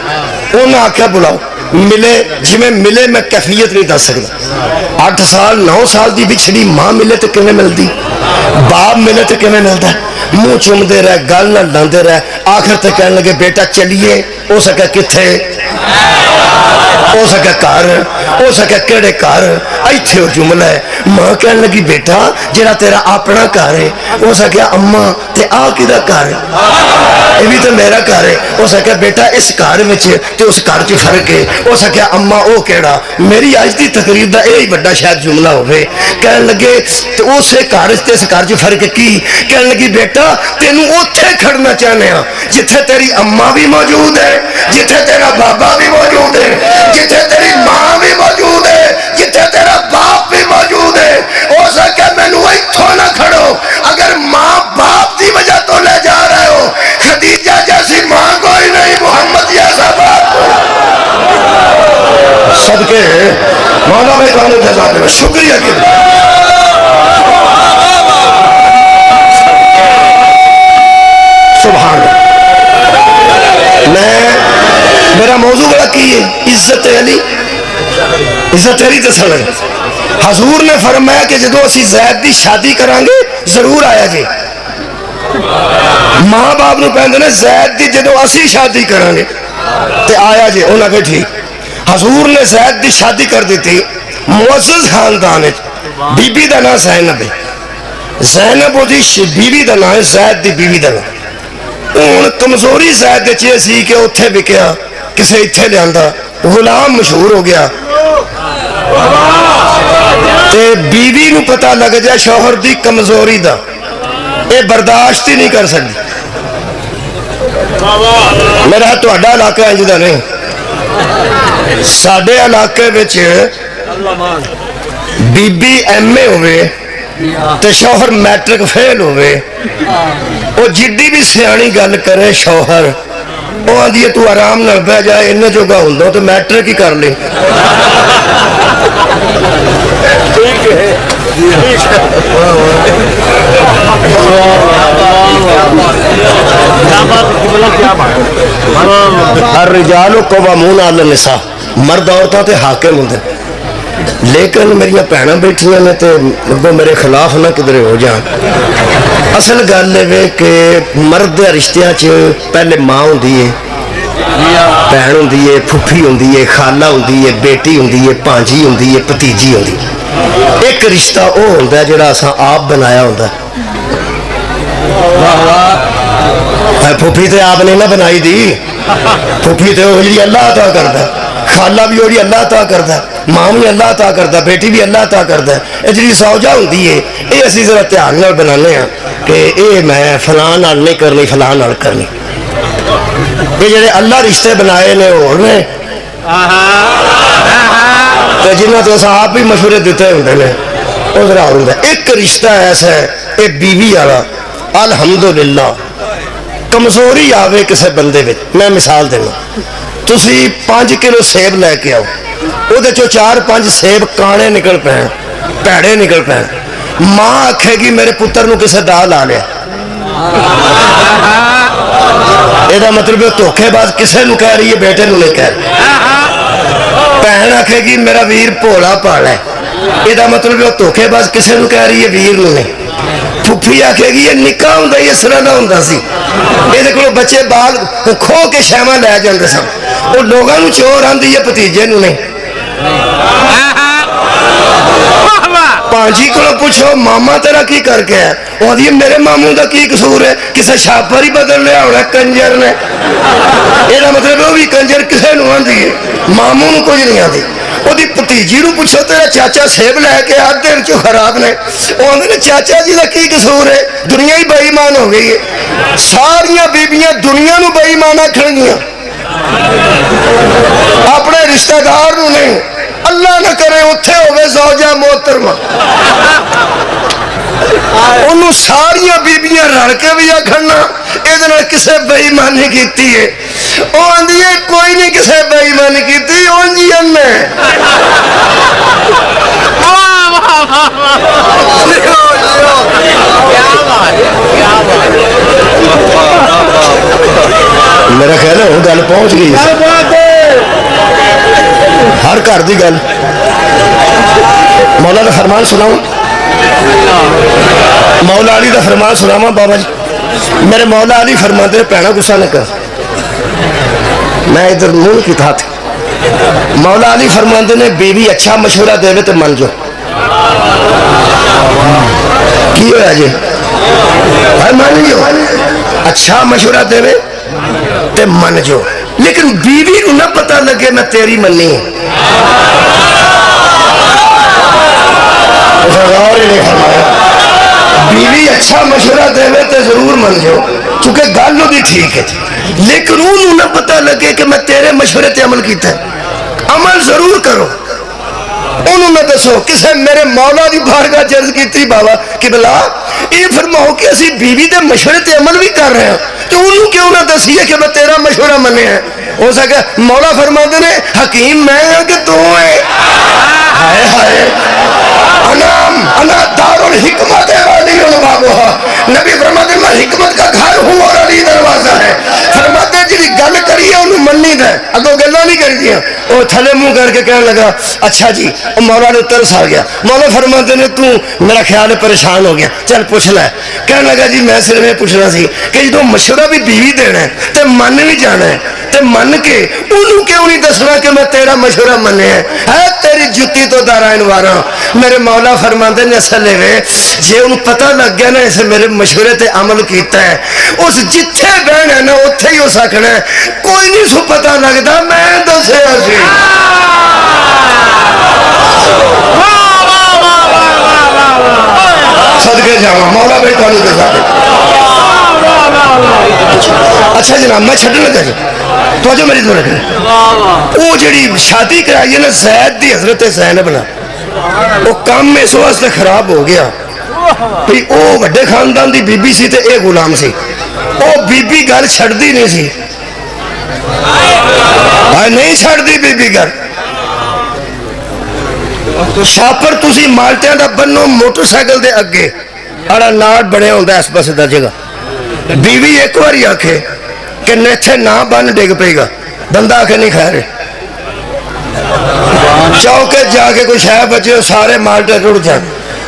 انہیں آخیا بلاؤ. ملے جی میں ملے میں کیفیت نہیں دس سکتا. 8 سال 9 سال دی بچھڑی ماں ملے تو کیویں ملتی, باپ ملے تو کیویں ملتا. منہ چومتے رہے, گل نہ لاندے رہے. آخر تے کہنے لگے بیٹا چلیے. ہو سکے کتنے, ہو سکے گھر, ہو سکے کہڑے گھر. ایتھے وہ جملہ ہے. ماں کہنے لگی بیٹا جڑا تیرا اپنا گھر ہے ہو سکیا اما تے آ کدا گھر ہے, یہ بھی تو میرا گھر ہے. ہو سکیا بیٹا اس گھر تے اس گھر چ فرق ہے. ہو سکیا اما وہ کہڑا. میری اج دی تقریر دا یہی بڑا شاید جملہ ہوئے. کہنے لگے تو اسے گھر اس گھر چ فرق کی. کہنے لگی بیٹا تینوں اوتھے کھڑنا چاہنے ہاں جتھے تیری اما بھی موجود ہے, جتھے تیرا بابا بھی موجود ہے, جتھے تیری ماں بھی موجود ہے, جتھے تیرا باپ بھی موجود ہے. ہو سکے مینوں ایتھوں نہ کھڑو. اگر ماں باپ دی وجہ تو لے جا رہے ہو, خدیجہ جیسی ماں کوئی نہیں, محمد جیسا باپ صدقے مولا میں کہنے جزاک اللہ. شکریہ کہ سبحان اللہ. میرا موضوع بڑا کی ہے عزت علی, عزت علی تے سڑے. حضور نے فرمایا کہ جدو اسی زید دی شادی کرانگے ضرور آیا جی. ماں باپ نو کہندے نے زید دی جدو اسی شادی کرانگے تے آیا جی. انہاں کہ ٹھیک. حضور نے زید دی شادی کر دیتی. معزز خاندان ہے. بی بی دا نام زینب ہے. زینب دی بیوی دا نام ہے, زید دی بیوی دا نام. ہوں کمزوری زید چی سی کہ اتنے وکیا, کسے اتنے لیا, غلام مشہور ہو گیا. تے بیوی نو پتہ لگ جائے شوہر دی کمزوری دا, اے برداشت ہی نہیں کر سکتی. میرا تہاڈا علاقہ ہے جدا نہیں. ساڈے علاقے وچ بی بی ایم اے ہوئے تے شوہر میٹرک فیل ہوئے, وہ جدی بھی سیانی گل کرے شوہر وہ آدھی ہے تو آرام نہ بہ جائے, انہیں جو گا ہوں تو میٹرک ہی کر لے. الرجال قوامون علی النساء, مرد عورتوں تے حاکم ہوندے. لیکن میری بھیناں بیٹھیاں نے تے میرے خلاف نہ کدھر ہو جان. اصل گل ہے کہ مرد رشتیاں چ پہلے ماں ہوندی ہے, بھن ہوندی ہے, پھپھی ہوندی ہے, خالہ ہوندی ہے, بیٹی ہوندی ہے, بھانجی ہوندی ہے, بھتیجی ہوندی ہے. ایک رشتہ وہ ہوندا ہے جڑا اساں آپ بنایا ہوندا ہے. پھپھی تے آپ نے نہ بنائی دی, پھپھی تے وہ جی اللہ عطا کردا ہے, خالہ بھی وہی اللہ عطا کردا ہے, ماں بھی اللہ عطا کردا, بیٹی بھی اللہ عطا کردا ہے. یہ جی سوجا ہوندی ہے یہ اسی ذرا دھیان نال بنانے ہیں کہ یہ میں فلاں نال نہیں کرنی, فلاں نال کرنی. یہ جڑے اللہ رشتے بنائے نے اور نے تے جنہاں تو اساں آپ بھی مشورے دیتے ہوندے نے وہ ذرا ہوندا. ایک رشتہ ایسا ہے یہ بیوی والا, الحمدللہ کمزوری آوے کسے بندے وچ. میں مثال دینا, تسی 5 کلو سیب لے کے آؤ, وہ 4-5 سیب کانے نکل پے, پیڑے نکل پے. ماں آکھے گی میرے پتر نو کسے دا لا لیا. یہ مطلب دھوکھے باز کسے نو کہہ رہی ہے, بیٹے نو نہیں کہہ رہی. بہن آکھے گی میرا ویر بھولا پالا ہے, یہ مطلب دھوکھے باز کسے نو کہہ رہی ہے, ویر نو نہیں. پھپھی آکھے گی یہ نکا ہوں اس طرح نہ ہوں سی, یہ کو بچے بال کھو کے شیواں لے جاندے سن, وہ لوگوں نو چور آندی ہے بھتیجے نو نہیں. پانچی کو پوچھو ماما تیرا کی کر کے ہے, وہ آدھی میرے ماموں دا کی قصور ہے, کسے شاپر ہی بدل لیا ہونا کنجر نے. یہ مطلب وہ بھی کنجر کسے نو آندی ہے, ماموں نو کچھ نہیں آتی. وہ بھتیجی نو پوچھو تیرا چاچا سیب لے کے آدھ دن چو خراب نے, وہ آدھے نے چاچا جی دا کی قصور ہے, دنیا ہی بے ایمان ہو گئی ہے. ساریاں بیبیاں دنیا نو بے ایمان آکھن گیاں, اپنے رشتہ دار نو نہیں. اللہ نہ کرے اتھے ہوئے زوجہ محترمہ, انہوں ساریاں بیبیاں رڑ کے بھی آکھنا, اے یہ کسے بے ایمانی کیتی ہے؟ وہ آندی ہے کوئی نہیں کسے بے ایمانی کیتی، اونج ہی ہے۔ میرا خیال ہے گل پہنچ گئی، ہر گھر کی گل۔ مولا کا فرمان سناؤں، مولا علی کا فرمان سناواں بابا جی؟ میرے مولا علی فرماتے بھੈਣਾ غصہ نہ کر، میں ادھر منہ کی تھا تھی۔ مولا علی فرماتے نے بیوی اچھا مشورہ دے تو من جو کی ہوا جی، من جو اچھا مشورہ دے تے من جو، لیکن بیوی کو نہ پتہ لگے میں تیری منی ہوں۔ غور ہی نہیں فرمایا، بیوی اچھا مشورہ دے تے ضرور من جو کیونکہ گل بھی ٹھیک ہے، لیکن انہوں نہ پتہ لگے کہ میں تیرے مشورے تے عمل کیتا ہے۔ عمل ضرور کرو۔ انہوں نے دسو کسے میرے مولا دی بارگاہ عرض کیتی بابا قبلہ یہ فرماؤ کہ اسی بیوی دے مشورے تے عمل بھی کر رہے ہیں تو انہوں کیوں نہ دسی ہے کہ میں تیرا مشورہ منے ہیں؟ ہو سکے مولا فرماتے نے حکیم میں ہوں کہ تو ہے۔ ہائے ہائے انا دار الحکمت علی بابوہا، نبی فرماتے میں حکمت کا گھر ہوں اور علی دروازہ ہے۔ فرماتے جی گل کری ہے انہوں مننی دے، اگو گلہ نہیں کری دیا۔ وہ تھلے منہ کر کے کہنے لگا اچھا جی، مولا نے ترس آ گیا۔ مولا فرماتے نے تو میرا خیال ہے پریشان ہو گیا، چل پوچھ لے۔ کہنے لگا جی میں صرف یہ پوچھنا سی کہ جدو مشورہ بھی بیوی دینا ہے تے من بھی جانا ہے تے من کے انہوں کیوں نہیں دسنا کہ میں تیرا مشورہ منے ہے تیری جتی تو دارائن وارا۔ میرے مولا فرماتے نے اصل لے جے انہوں پتہ لگ گیا نا اسے میرے مشورے تے عمل کیتا ہے اس جتھے بہن ہے نا اتھے ہی ہو سکنا ہے، کوئی نہیں سو پتہ لگتا میں دسے اسی۔ صدقے جاواں مولا بھائی تانوں دے ساتھ۔ اچھا جناب میں چھڈن لگا جی توجہ میری تو رکھنا، وہ جڑی شادی کرائی ہے نا زید دی حضرت زینب نا، وہ کام اس واسطے خراب ہو گیا بھی وہ وڈے خاندان دی بی بی سی تے اے غلام سی، وہ بی بی گھر چھڑدی نہیں سی، نہیں چھڑدی بی بی گھر۔ شاپر تسی مالٹیاں دا بنو موٹر سائیکل دے اگے اڑا ناٹ بڑے ہوندہ اس پاس دا جگہ، بیوی ایک واری آکھے کہ نیتھے نہ بن ڈگ پے گا، بندہ آکھے نہیں کھا رہے، چوکے جا کے کوئی شاہ بچے سارے مالٹے رڑ جائیں،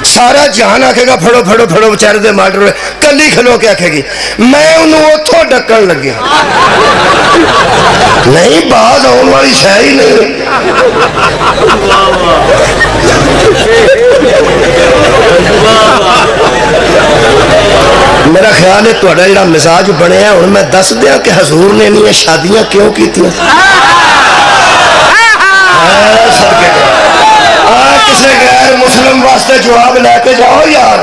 سارا جہان آکھے گا پھڑو پھڑو پھڑو بچارے دے مالٹے رڑے، کلی کھلو کے آکھے گی میں انہوں اتھو ڈکن لگے نہیں باز آن والی شاہ ہی نہیں۔ میرا خیال ہے توڑا جڑا مزاج بنے ہیں اور میں دس دیا کہ حضور نے انہیں شادیاں کیوں کی تھی۔ کسے غیر مسلم واسطے جواب لے کے جاؤ یار،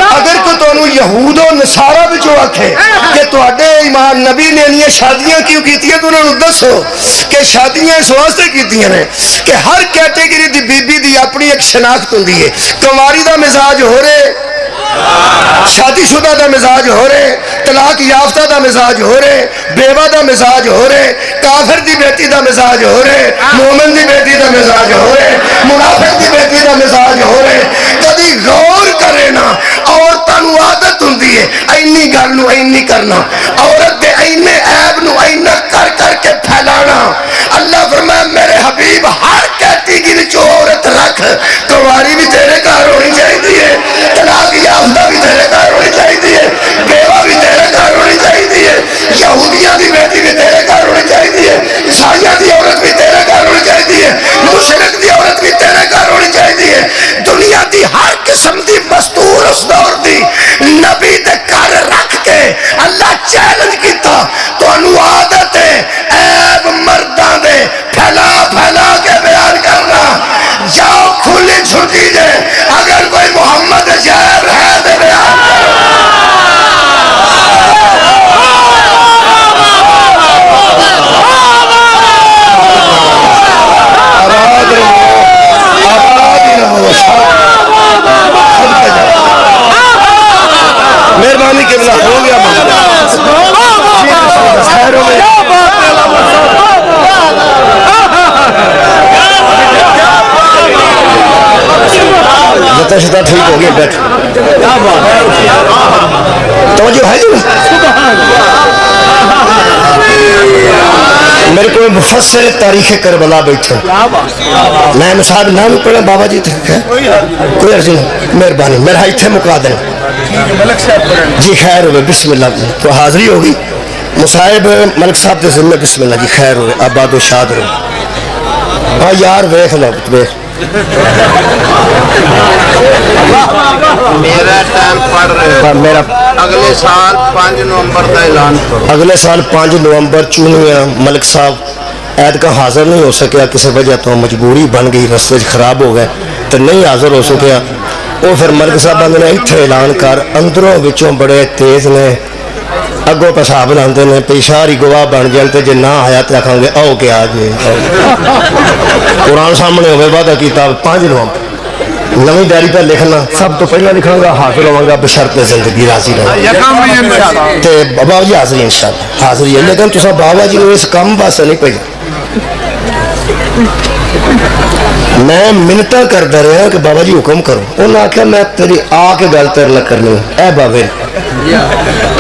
اگر کوئی تو انہوں یہود و نصارہ بھی جو آکھے کہ تو اڈے ایمان نبی نے انہیں شادیاں کیوں کیتی ہیں تو انہوں دسو کہ شادیاں اس واسطے کیتی ہیں کہ ہر کیٹیگری دی بی بی دی اپنی ایک شناخت ہوندی ہے، کنواری دا مزاج ہو رہے، شادی شدہ دا مزاج ہو رہے، طلاق یافتہ دا مزاج ہو رہے، بیوہ دا مزاج ہو رہے، کافر دی بیٹی دا مزاج ہو رہے، مومن دی بیٹی دا مزاج ہو رہے، منافق دی بیٹی دا مزاج ہو رہے۔ کدی غور کرے نا عورتاں نو عادت ہوندی ہے اینی گل نو اینی کرنا، عورت دے اینے عیب نو اینا کر کر کے پھیلانا۔ اللہ فرمایا میرے حبیب ہر کیٹیگری چ عورت رکھ، کنواری بھی تیرے گھر ہونی چاہیے، طلاق یافتہ بھی تیرے گھر ہونی چاہیے، بیوہ بھی تیرے گھر ہونی چاہیے، یہودیاں دی بیٹی بھی تیرے گھر ہونی چاہیے، عیسائیاں دی عورت بھی تیرے گھر ہونی چاہیے، مشرک دی عورت بھی تیرے گھر ہونی چاہیے۔ دنیا دی ہر قسم دی مستور اس دور دی نبی دے گھر رکھ کے اللہ چیلنج کیتا تو انہوں عادت ہے عیب مرداں دے پھیلا پھیلا کے بیان کرنا۔ جاؤ کھلی چھٹی دے اگر کوئی محمد شہر ہے دے بیان لتا شتا ٹھیک ہو گیا بیٹھ توجہ ہے جی میرے کو مفسر تاریخ کربلا بیٹھے میں مثال نام پڑھا بابا جی تھے کوئی عرض نہیں مہربانی میرا اتنے مکا دیں جی خیر ہوئے بسم اللہ تو حاضری ہوگی مصاحب ملک صاحب کے ذمہ بسم اللہ جی خیر ہوئے آباد و شاد رہو ہاں یار ویخ لو ویخ میرا ٹائم پڑ رہا ہے میرا اگلے سال 5 نومبر کا اعلان کرو اگلے سال 5 نومبر چونیاں ملک صاحب عید کا حاضر نہیں ہو سکیا کسی وجہ تو مجبوری بن گئی رستے خراب ہو گئے تو نہیں حاضر ہو سکیا وہ پھر ملک صاحب نے اتنے اعلان کر اندروں وچوں بڑے تیز نے اگوں پیشاب لاندے نے پیشاری گواہ بن جان تے جے نہ آیا تے آکھاں گے آؤ کہ آ جائے قرآن سامنے ہوئے وعدہ کیتا 5 نومبر نویں ڈائری پہ لکھنا سب تو پہلے لکھاں گا حاضر ہوں گا بشرط زندگی راضی رہا تے بابا جی حاضری انشاءاللہ حاضری ہے لیکن تساں بابا جی اس کام واسطے نہیں پہ میں منٹاں کرتا رہا کہ بابا جی حکم کرو انہوں نے آخیا میں تیری آ کے گل تیرے لگ کرنی اے بابے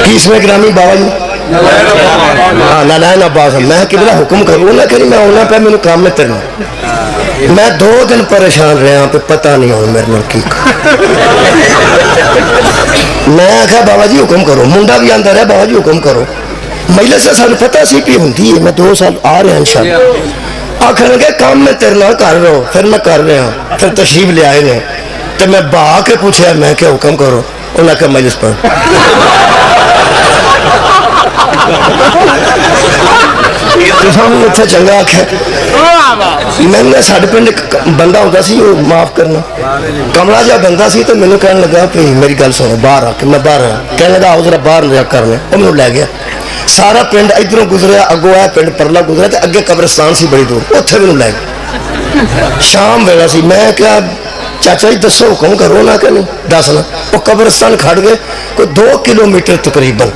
کیسویں گرامی بابا جی ہاں نالائن عباس میں کہ بلا حکم کروں انہوں نے کہا میں آنا پہ میرے کام میں ترنا میں 2 دن پریشان رہا پہ پتہ نہیں ہوں میرے نال کی میں آخیا بابا جی حکم کرو منڈا بھی آتا رہا بابا جی حکم کرو مجلس سے سانو پتہ سی پی ہوتی ہے میں 2 سال آ رہا انشاءاللہ آخر لگے کام میں تیرنا کر رہا ہوں پھر میں کر رہا پھر تشریف لے آئے نے تو میں با کے پوچھا میں کیا حکم کرو انہوں نے کہا مجلس پڑھ اتنے چنگا آخیا میں نے ساڈے پنڈ بندہ ہوتا سی وہ معاف کرنا کملا جہا بندہ سی تو مینوں کہنے لگا کہ میری گل سنو باہر آ کے میں باہر آیا کہنے لگا آؤ ذرا باہر لیا کرنے وہ مینوں لے گیا سارا پنڈ ادھروں گزریا اگوں آیا پنڈ پرلا گزریا تو اگے قبرستان سی بڑی دور اتنے مینوں لے گیا شام ویلا سی میں کیا چاچا جی دسو حکم کرو نہ کہ نہیں دسنا وہ قبرستان کھڑ گئے کوئی 2 کلومیٹر تقریباً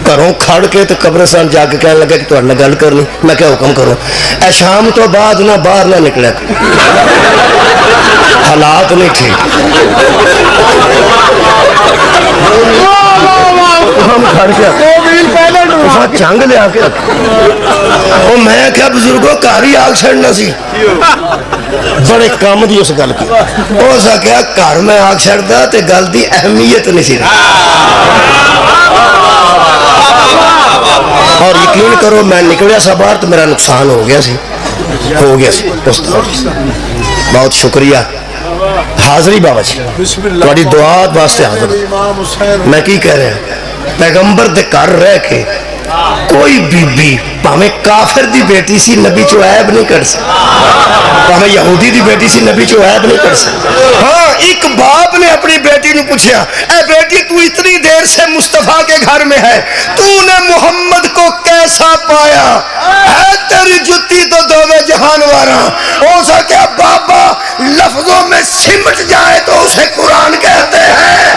گھروں کھڑ کے تو قبرستان جا کے کہنے لگا کہ تھوڑے نال گل کرنی میں کیا حکم کروں اے شام تو بعد نہ باہر نہ نکلے حالات نہیں ٹھیک ہم کھڑ کے چنگ لیا کے وہ میں کیا بزرگوں گھر ہی آگ چھڑنا سی بڑے کام دی اس گل کی ہو سکیا گھر میں آگ چھڑتا تے گل دی اہمیت نہیں سی اور یقین کرو میں نکلیا سا باہر تو میرا نقصان ہو گیا سی بہت شکریہ حاضری بابا جی تھوڑی دعا واسطے حاضر میں کی کہہ رہا پیغمبر دے گھر رہ کے کوئی بی بی پاویں کافر دی بیٹی سی نبی چو عیب نہیں کر سکتی پاویں یہودی دی بیٹی سی نبی چو عیب نہیں کر سکتی ہاں ایک باپ نے اپنی بیٹی نے پوچھا اے بیٹی تو اتنی دیر سے مصطفیٰ کے گھر میں ہے تو نے محمد کو کیسا پایا ہے تیری جتی تو دوے جہان وارا ہو سکے بابا لفظوں میں سمٹ جائے تو اسے قرآن کہتے ہیں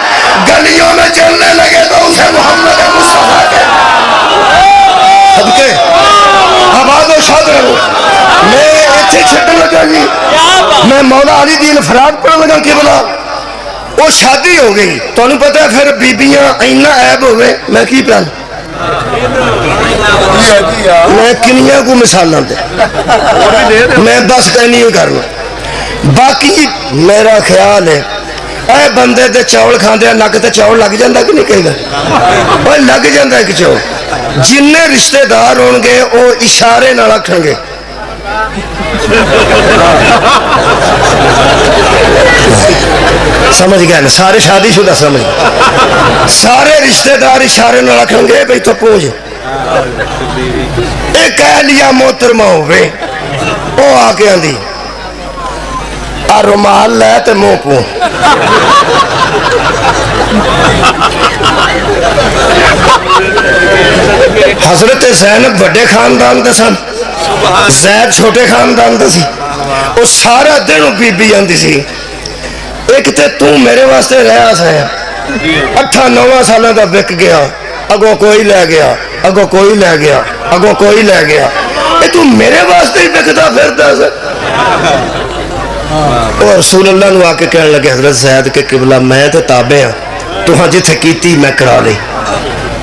گلیوں میں چلنے لگے تو اسے محمد مصطفیٰ کہتے ہیں صدقے آباد و شاد رہو میں اتنے چھٹن لگا جی میں مولا علی دین فراد پڑھنے لگا کہ بلا وہ شادی ہو گئی تو انہوں پتہ ہے پھر بیبیاں اینا عیب ہوئے میں کی پہن میں کنیاں کو مثال نہ دے میں بس کہنی کرنا باقی میرا خیال ہے اے بندے تے چاول کھاندے نک تے چاول لگ جاندہ کہ نہیں کہے گا وہ لگ جاندہ ایک چاول جن رشتہ دار ہوں گے وہ اشارے نہ رکھیں گے سمجھ گئے نا سارے شادی شدہ سمجھ سارے رشتہ دار اشارے نہ رکھیں گے بھئی تو پوچھ ایک کہہ لیا محترمہ ہوئے وہ آکے آندھی اور رومال لے تے منہ پوں حضرت زینب بڑے خاندان دا سن زید چھوٹے خاندان دا سی وہ سارا دن بی بی آندی سی ایک تے تو میرے واسطے رہا سایا 8-9 سالوں دا بک گیا اگوں کوئی لے گیا اگوں کوئی لے گیا اگوں کوئی لے گیا اے تو میرے واسطے ہی بکتا پھرتا سا اور رسول اللہ نو آ کے کہنے لگے حضرت زید کے قبلہ میں تو تابع ہاں تہاں جتھے کیتی میں کرا لی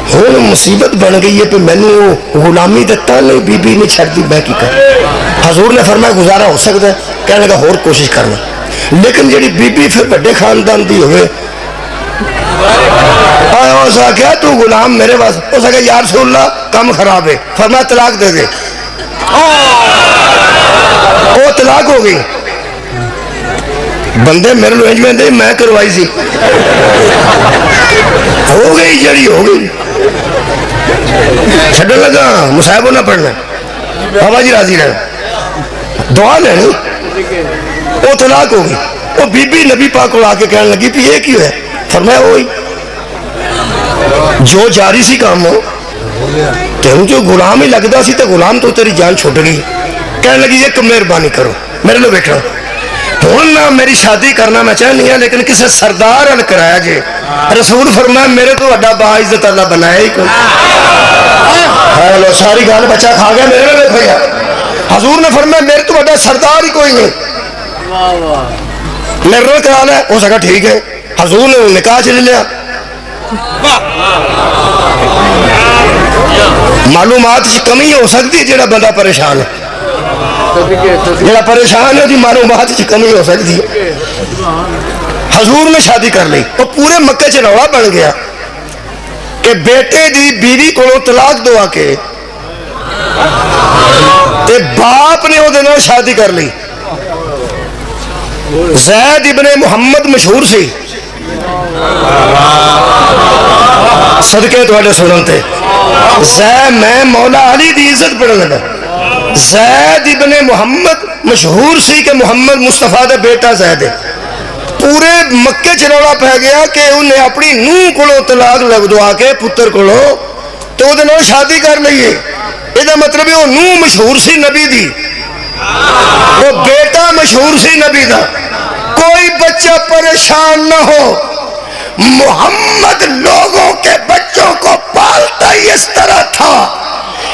ہوں مصیبت بن گئی ہے پہ مینوں غلامی دتا نہیں بی بی نہیں چھڑ دی میں کی کر حضور نے فرمایا گزارا ہو سکتا ہے کہنے لگا اور کوشش کرنا لیکن جڑی بی بی پھر بڑے خاندان دی ہوئے اس آخیا تو غلام میرے پاس اس آخیا یا رسول اللہ کام خراب ہے فرمایا طلاق دے دے وہ طلاق ہو گئی بندے میرے انجمنٹ میں کروائی سی ہو گئی جڑی ہو گئی چھڈن لگا مصاحبہ نہ پڑھنا بابا جی راضی رہنا دعا لینی وہ طلاق ہو گئی وہ بی بی نبی پاک کو آ کے کہنے لگی کہ یہ کیوں ہے فرمایا وہی جو جاری سی کام ہو تیروں جو غلام ہی لگتا سی تو غلام تو تیری جان چھوٹ گئی کہنے لگی ایک مہربانی کرو میرے لو بیٹھنا ہوں نہ میری شادی کرنا میں چاہنی ہوں لیکن کسی سردار ال کرایا جے رسول فرمایا میرے تو اڈا با عزت اللہ بنایا ہی کوئی لو ساری گل بچہ کھا گیا میرے لو دیکھو حضور نے فرمایا میرے تو اڈا سردار ہی کوئی نہیں میرے لو کرا لیا ہو سکا ٹھیک ہے حضور نے نکاح چل لیا معلومات کی کمی ہو سکتی ہے جڑا بندہ پریشان ہے جڑا پریشان ہے معلومات کی کمی ہو سکتی ہے حضور نے شادی کر لی وہ پورے مکے چ رولا بن گیا کہ بیٹے دی بیوی کو طلاق دوا کے تے باپ نے وہ دنوں شادی کر لی زید ابن محمد مشہور سی صدقے تواڈے سنن تے زید میں مولا علی دی عزت پڑھن لگا زید ابن محمد مشہور سی کہ محمد مصطفیٰ دے بیٹا زید ہے پورے مکے چ رولا پہ گیا کہ انہیں اپنی نوح کو طلاق لگ دوا کے پتر کو تو وہ دنوں شادی کر لیے یہ مطلب ہے وہ نوح مشہور سی نبی دی وہ بیٹا مشہور سی نبی دا کوئی بچہ پریشان نہ ہو محمد لوگوں کے بچوں کو پالتا ہی اس طرح تھا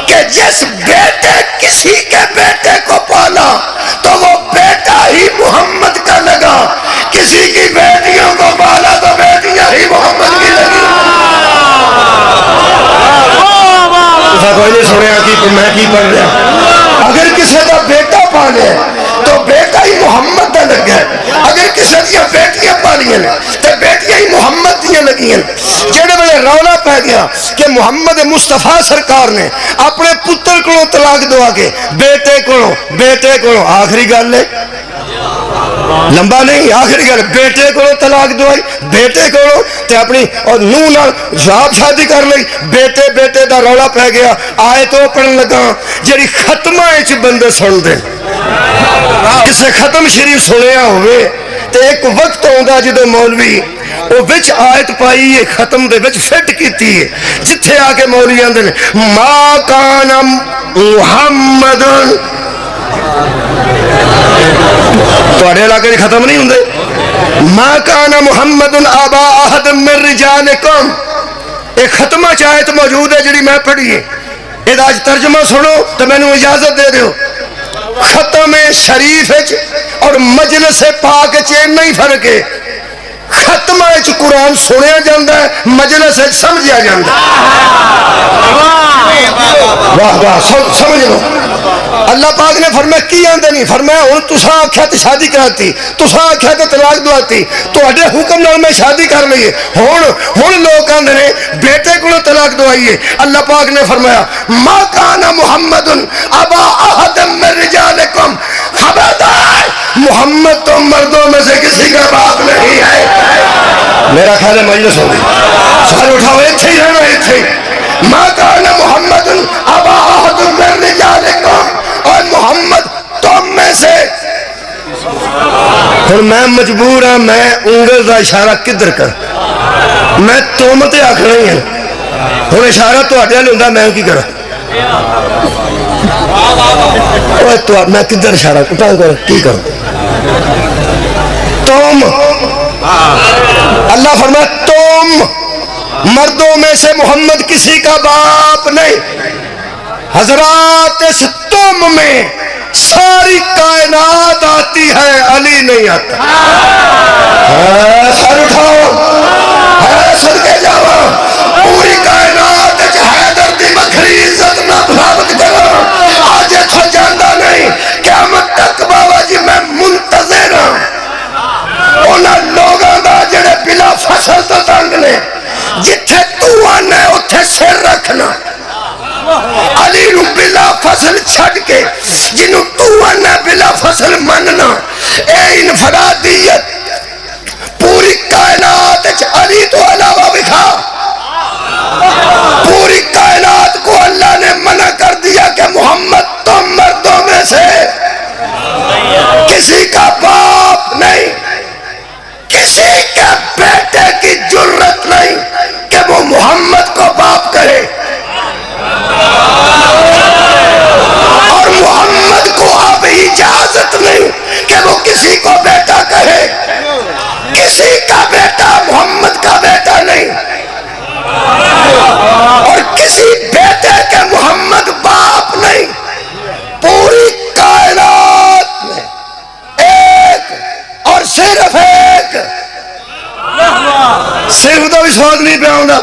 کہ جس بیٹے کسی کے بیٹے کو پالا تو وہ بیٹا ہی محمد کا لگا کسی کی بیٹیوں کو پالا تو بیٹیاں ہی محمد کی لگی کوئی نہیں سنیا کہ میں کی پڑھ رہا اگر کسی کا بیٹا پالے تو بیٹا ہی محمد کا لگ ہے اگر کسی دیا بیٹیاں پالیاں تو بیٹیاں ہی محمد دیا لگیاں جڑے بڑے رولا پہ گیا کہ محمد مصطفیٰ سرکار نے اپنے پتر کو طلاق دوا کے بیٹے کو آخری گل ہے لمبا نہیں آخری گل بیٹے کو طلاق دوائی بیٹے کو تے اپنی اور نوح نال جواب شادی کر لی بیٹے دا رولا پہ گیا آئے تو پڑھن لگا جڑی ختمہ اچ بندے سن دے کسے ختم شریف سنیا ہوئے تے ایک وقت ہوندا جدو مولوی وہ وچ آیت پائی ہے ختم دے وچ فٹ کیتی ہے جتھے آ کے مولوی آندے نے ما کان محمد تواڈے علاقے دی ختم نہیں ہوندے ما کان محمد ابا احد من رجالکم ایک ختمہ چ آیت موجود ہے جڑی میں پڑھی ہے اے آج ترجمہ سنو تو میں نے اجازت دے دیو ختم شریف اور مجلس پاک نہیں فرق ہے ختمہ قرآن سنیا جاندہ ہے مجلس سمجھیا جاندہ ہے واہ واہ سمجھ لو اللہ پاک نے فرمایا کی آندے نہیں فرمایا ہوں تساں آکھیا تے شادی کراتی تساں آکھیا تے طلاق دواتی تو اڈے حکم نال میں شادی کر لئیے ہون لوگ آندے نے بیٹے کو طلاق دوائیے اللہ پاک نے فرمایا ما کان محمد ابا احد من رجالکم خبردار محمد تو مردوں میں سے کسی کا باپ نہیں ہے میرا خیال ہے مجلس ہوگی سال اٹھاؤ ایتھے ہی رہنا ایتھے ما کان محمد ابا احد من رجالکم اور محمد تم میں سے اور میں مجبور ہوں میں انگل دا اشارہ کدھر کر میں تومتے آکھنا ہی ہیں اور اشارہ تو ہٹیا نہیں ہوندہ میں کی کرا میں کدھر اشارہ کتا کر کی کر تم اللہ فرمایا تم مردوں میں سے محمد کسی کا باپ نہیں حضرات اس تم میں ساری کائنات آتی ہے علی نہیں آتا. سر اٹھاؤ صدقے جاؤ پوری کائنات حیدر دی بکھری عزت نہ ثابت کرو آج اتھا جاندہ نہیں قیامت تک بابا جی میں منتظر ہوں انہاں لوگاں دا جڑے بلا فصل تو تنگ نے جتھے تو آنا ہے اتھے سر رکھنا علی نو بلا فصل چھڑ کے جنہوں تو آنا بلا فصل مننا اے انفرادیت پوری کائنات علی تو علاوہ بکھا. پوری کائنات کو اللہ نے منع کر دیا کہ محمد تم مردوں میں سے کسی کا باپ نہیں کسی کے بیٹے کی جرت نہیں کہ وہ محمد کو باپ کرے اور محمد کو اب اجازت نہیں کہ وہ کسی کو بیٹا کہے. کسی کا بیٹا محمد کا بیٹا نہیں اور کسی بیٹے کے محمد باپ نہیں. پوری کائنات میں ایک اور صرف ایک صرف تو بھی سوال نہیں پہ آؤں گا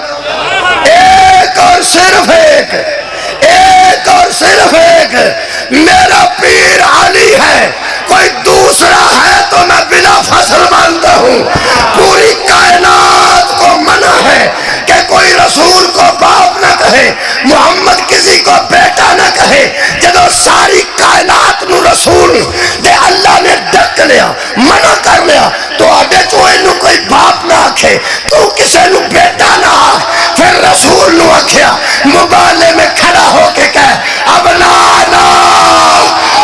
ایک اور صرف ایک اور صرف ایک میرا پیر علی ہے. کوئی دوسرا ہے تو میں بلا فصل مانتا ہوں. پوری کائنات کو منع ہے کہ کوئی رسول کو باپ نہ کہے محمد کسی کو بیٹا نہ کہے. جدو ساری کائنات نو رسول دے اللہ نے ڈک لیا منع کر لیا تو آڈے چوئے نو کوئی باپ نہ آکھے تو کسے نو بیٹا نہ آکھے پھر رسول نو آکھیا مبالے میں کھڑا ہو کے کہے ابنانا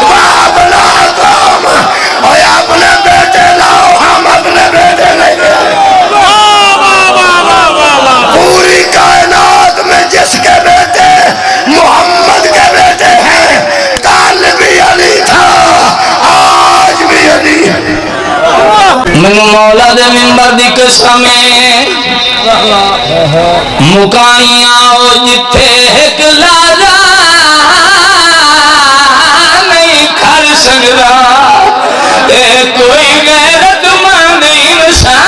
وابناتم اور اپنے بیٹے لاؤ ہم اپنے بیٹے نہیں لائے. پوری کائنات میں جس کے بیٹے محمد کے بیٹے ہیں کل بھی علی تھا آج بھی علی ہے. من مولا دے منبر دی قسم مکانیاں او جتھے ایک لالا نہیں کھڑ سکدا اے کوئی غیرت مند انسان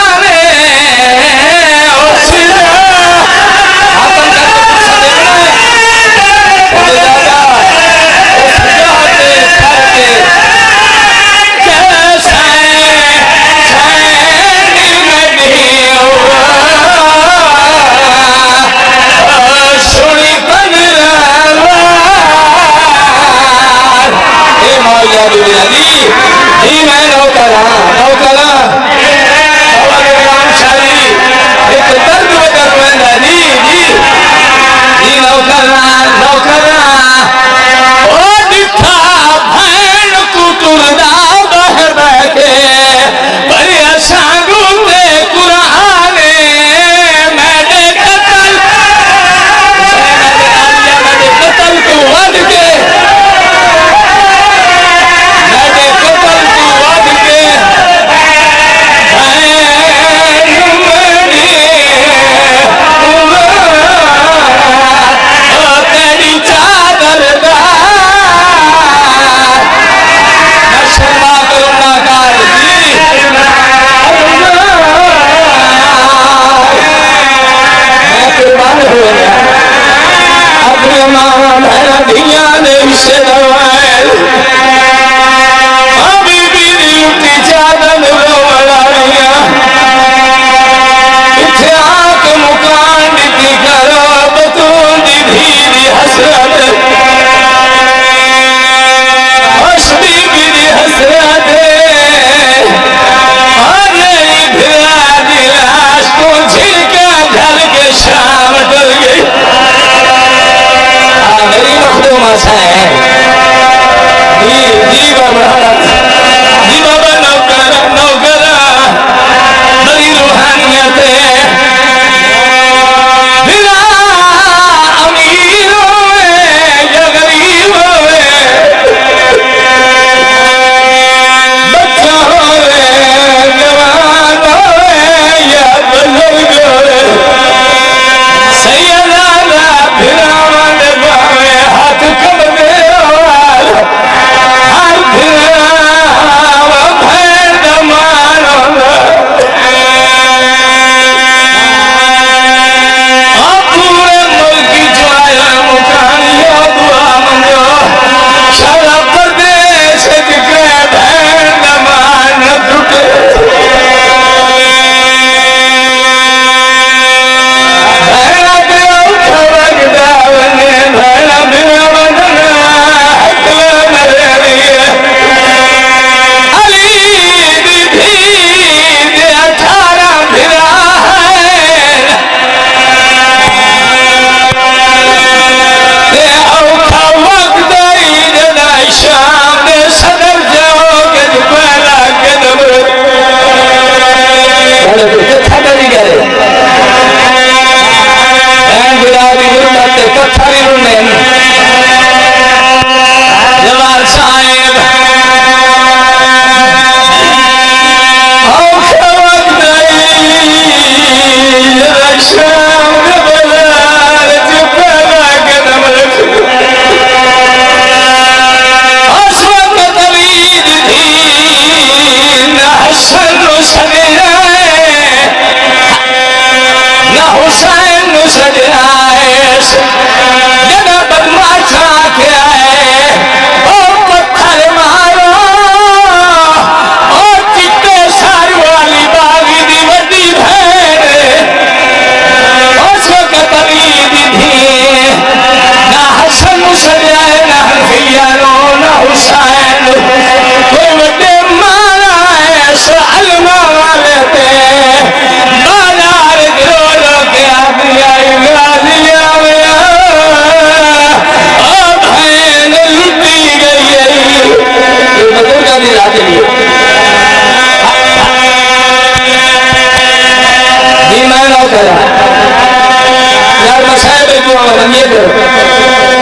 امید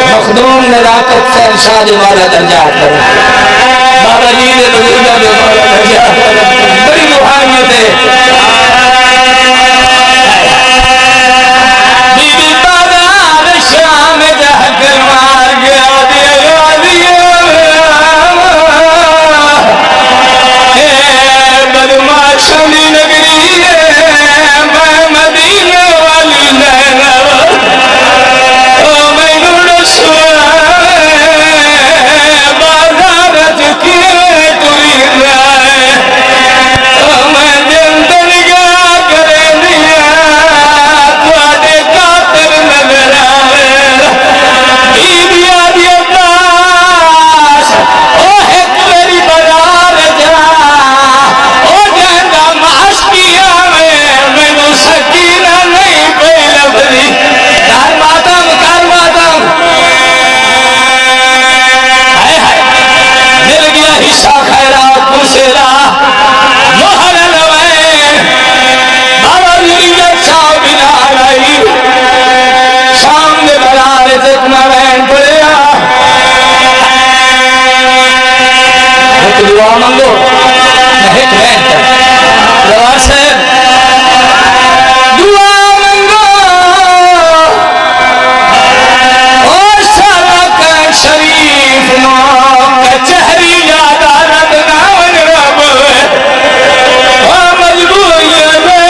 مخدوم نراقت سے شاد والا درجات کریں بابا جی نے بزرگا دے والا درجات کریں بڑی روحانیت ہے بی بی بازار شام جہ کر مار گیا دیا بدماشوں دی نگری ہے میں مدینہ والی لینا میں نور سوا بازار چکیے توی رائے میں جندن گیا کرے دیا تواڈے قاتل نظر آئے بیبیا دی عباس او ایک میری بازار جا سکینہ نہیں پہ لبری کار ماتم مل گیا حصہ خیرات پرسیرا مہر لوائے بابا ریت چاو بنا لائی شام دے برارے تکنا وین پڑیا ایک دعا منگو ایک وین پر روار صاحب شریف نام کچہری یاد آرد ناون رب مجبوری میں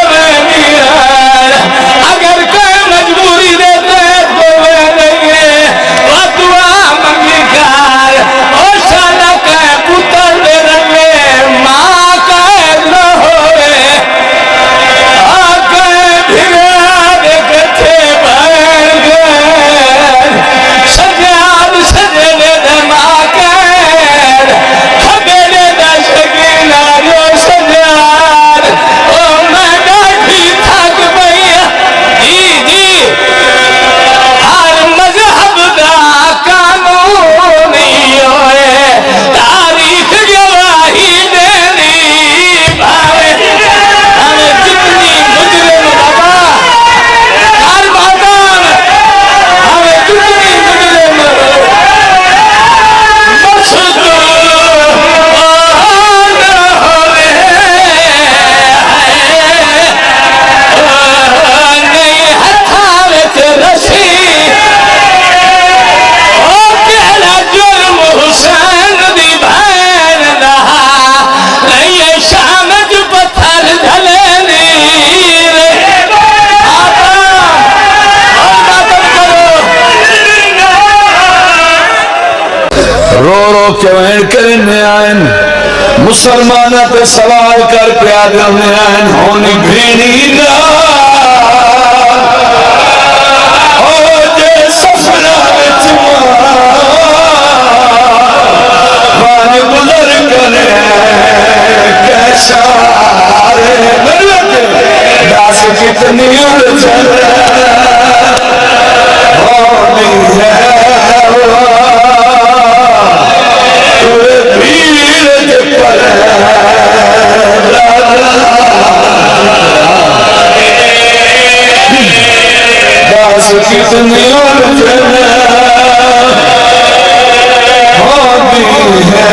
اگر کوئی مجبوری دیتے تو نہیں دعا منگی کر اور شالا کہ پتر دے رہے ماں قید نہ ہوئے آکے بھگا دے کچھے بہن گئے سجاد سجنے دماغیر خبیرے دا شکینہ جو سجاد او میں ڈاٹھی تھک بھئیا جی ہر مذہب دا قانون نہیں ہوئے تاریخ گواہی دینی بھاوے ہمیں جتنی مجرم بابا ہر بادان ہمیں جتنی مجرم رو رو کے وین کرنے آئین مسلمانہ پہ سوال کر پیادہ میں آئین ہونی بھینی نا او جے سفرہ وان گزر کرے کیسا رے داس کتنی الجھن ہونی ہے کتنی الجھن ہوتی ہے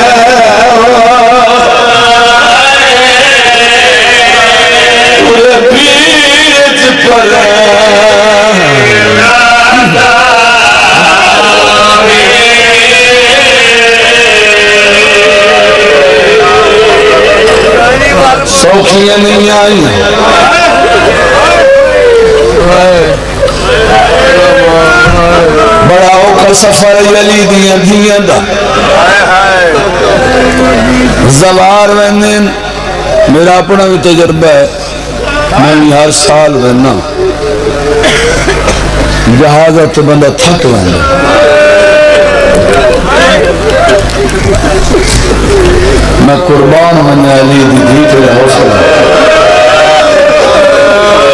پورے پیٹ پر سوکھیاں نہیں آئی بڑا اوکھا سفر علی دیاں دیاں دا زوار وینن میرا اپنا بھی تجربہ ہے میں بھی ہر سال وینا جہازہ تو بندہ تھک وینا میں قربان ہونے علی دی دی تیرے حوصلہ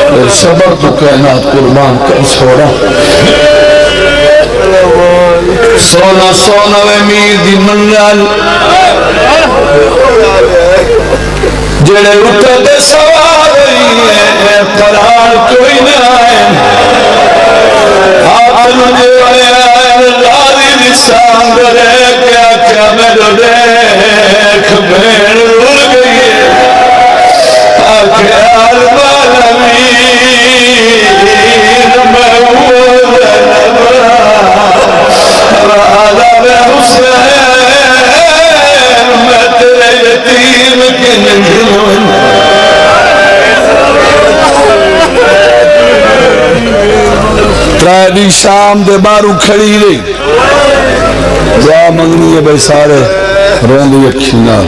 پھر صبر تو کائنات قربان کر چھوڑا سونا سونا وے میر دی منگل جڑے اٹھے دے سوار رہی ہے قرار کوئی نہ آئے دی شام دے بارو کھڑی رہی دعا منگنی ہے بھائی سارے روندی اکھی نال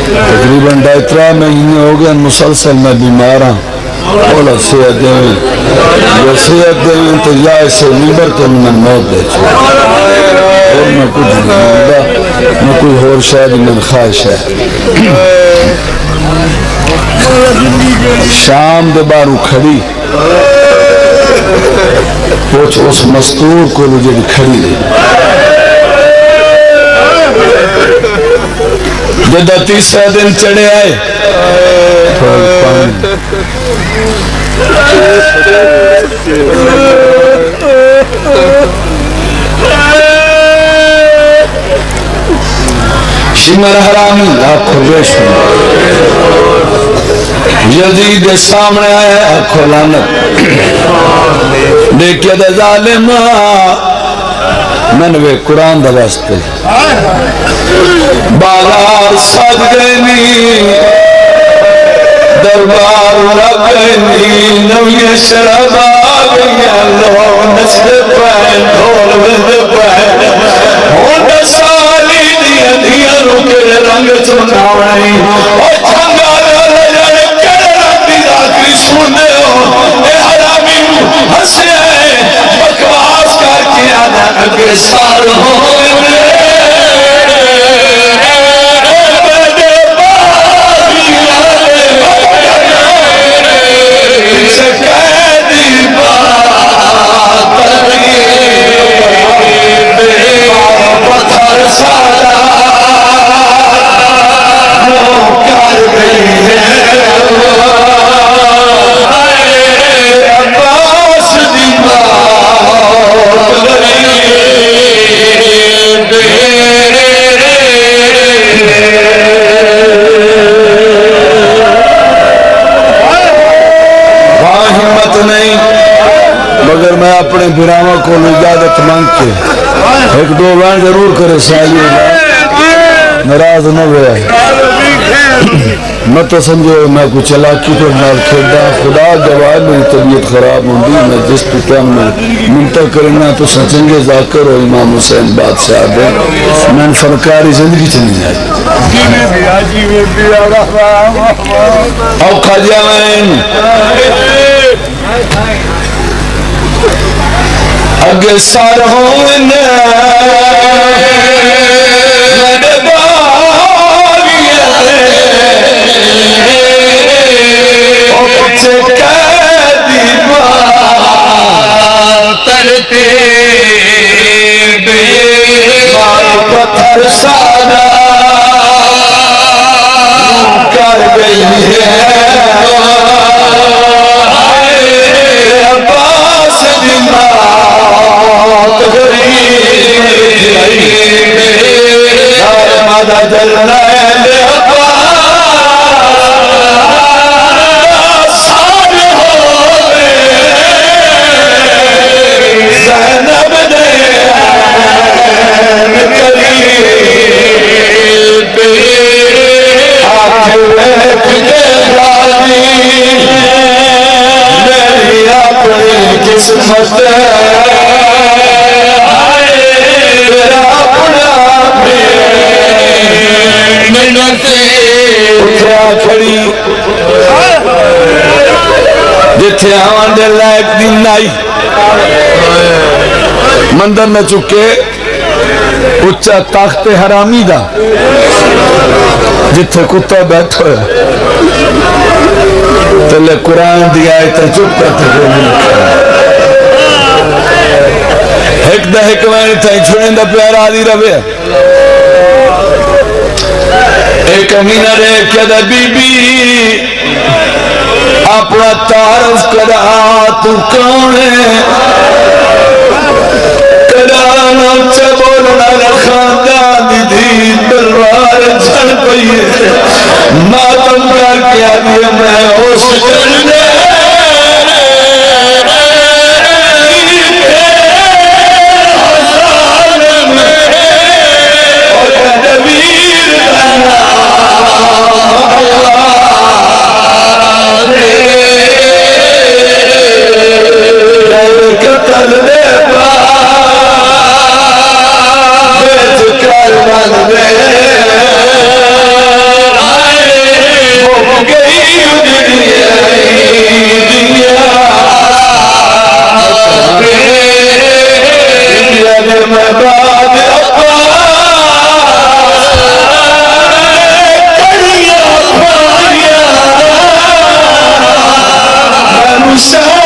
تقریباً 2.5 مہینے ہو گئے مسلسل میں بیمار ہوں بولا صحت دیں یا صحت دیں تو یا اسے ممبر تو میں موت دے چھو اور میں کچھ نہیں مانگا میں کوئی اور شاید من خواہش ہے شام دے بارو کھڑی پوچھ اس مستور کو مجھے کھڑی دے جدہ تیسرا دن چڑھے آئے شمر حرامی آنکھو بیشن یزید سامنے آئے آنکھو لانت دیکھئے دے ظالم منوے قرآن دا واسطے بازار ساتھ گئنی دربار لگ گئنی نوی شراب آگئی اللہ نسل پہن دھول بند پہن ہونڈ سالی دیا دیا رکے رنگ چناوڑی اور چھنگا لجانے کڑے رکھتی داکری سنے ہو اے حرامی ہنسے ہیں بکواس کر کے آدھا اگے سار ہوئے مگر میں اپنے براما کو اجازت مانگ کے ایک دو وین ضرور کرے سالی نراز نہ ہوئے میں تو سمجھے میں کچھ چلاکی تو نال کھیڑا خدا جواب میری طبیعت خراب ہوندی میں جس ٹائم میں منتظر کرنا تو سچنگے ذاکر اور امام حسین بادشاہ دے میں فنکاری زندگی چلی جائے او خاجہ وین اگے سار ہوئے میرے باغیے او پچھے قیدی ترتے بار پتھر سارا کر گئی ہے جتھے آوان دے لائق دن نائی مندر نہ چکے اچھا تاخت حرامی دا جتھے کتا بیٹھو ہے تلے قرآن دی آیتیں چپ کرتے ہوئے ایک دا حکمین تھا چھوڑیں دا پیارا دی روے ایک امینہ رے کیا دا بی بی اپنا تعارف کرا تو کون ہے کرانا اچھا بولنا لخاندان دی دی تلوار جھڑ پئی ہے ماتم کر کے آدھی میں اس جلنے قتل سمر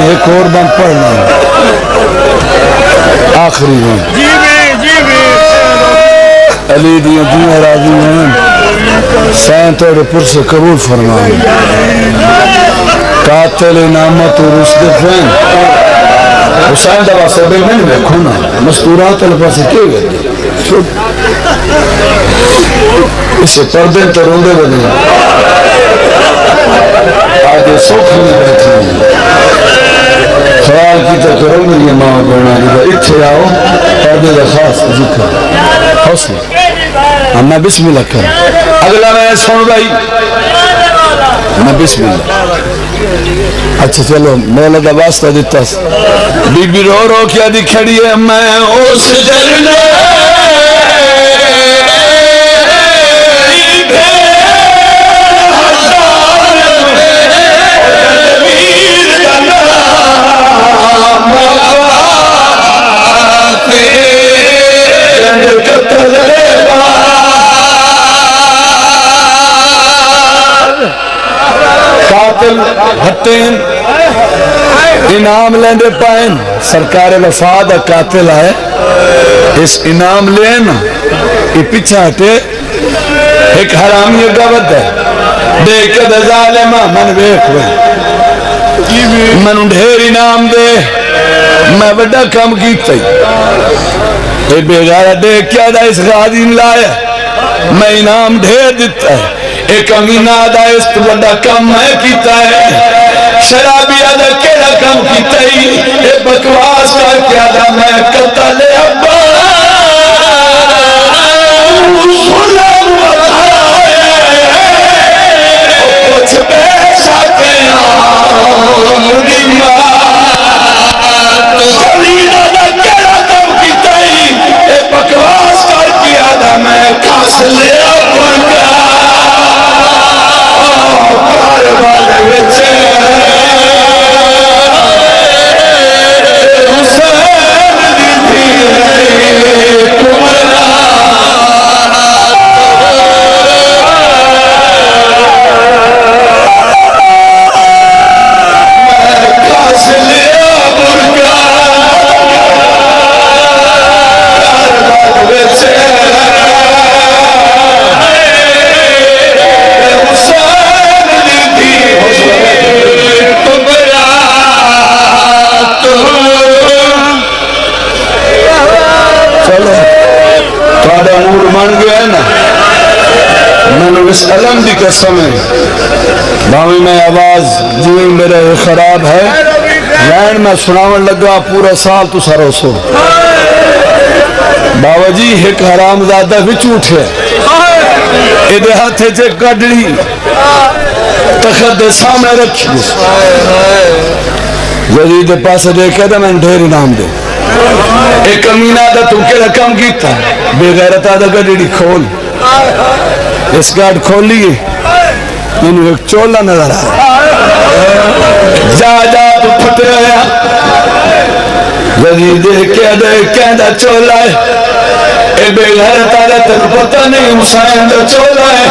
ایک اور بند پڑھنا آخری میں علی دیاں دیاں راضی ہیں سین توڑے پر سے قبول فرمائیں قاتل نامت و رشد فین حسین دبا سبیل میں نے کھونا مستورات الفا سے کیے گئے اسے پردے تروندے بنے آگے سوکھ میں بیٹھے ہیں خیال کی تو کرو میری ماں بڑھنا دیگا اتھے آؤ پردے دا خاص ذکر حوصلہ میں بسم اللہ کریں اگلا میں سن بھائی میں بسم اللہ اچھا چلو مولا دا واسطہ دیتا بی بی رو رو کیا دی کھڑی ہے میں اس جلنے قاتل ہتین انعام لیندے پائیں سرکار وفاد قاتل ہے اس انعام لینا یہ پیچھا ہٹے ایک حرامی گوت ہے دیکھ دے ظالمہ من بیک ہوئے من ڈھیر انعام دے میں بڑا کم کیتا ہی اے بیگارہ دیکھ کیا دا اس غازی لائے میں انعام ڈھیر دیتا ہے ایک امینہ دا اس تو بڑا کم میں کیتا ہے شرابی آدھا کیڑا کم کیتا ہے اے بکواس کر کے آدھا میں قتل ابا سلام بتائے کچھ پیسہ کے آمدی شرابی آدھا کیڑا کم کیتا ہے اے بکواس کر کے آدھا میں قتل ابا اس علم دی قسم ہے باوی میں آواز جوئی میرے خراب ہے لین میں سناون لگا پورا سال تو سارو سو باوا جی ایک حرام زادہ وچ اٹھے ادھے ہاتھے چے کڈڑی تخت دے سامنے رکھی یزید پاس دیکھے دا میں ڈھیر انعام دے ایک امینہ دا تو کے رقم کیتا بے غیرت آدھا کڈڑی کھول اس گاڑ کھولیے انہوں ایک چولا نظر آیا جا تو پھٹے آیا یزید کہندہ چولا ہے اے بے غیرت آدھا تک پتہ نہیں حسین دا چولا ہے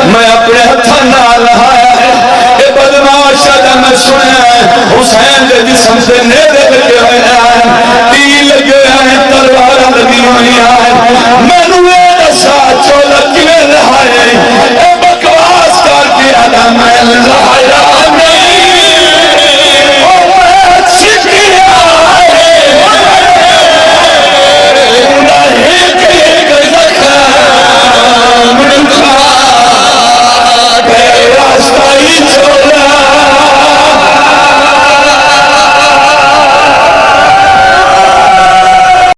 میں اپنے ہتھا نہ لہایا ہے اے بدماش آدھا میں سنے ہیں حسین دے جسم سے نیدے لگے ہوئے ہیں تیر لگے ہیں تلوار لگی ہوئی ہیں میں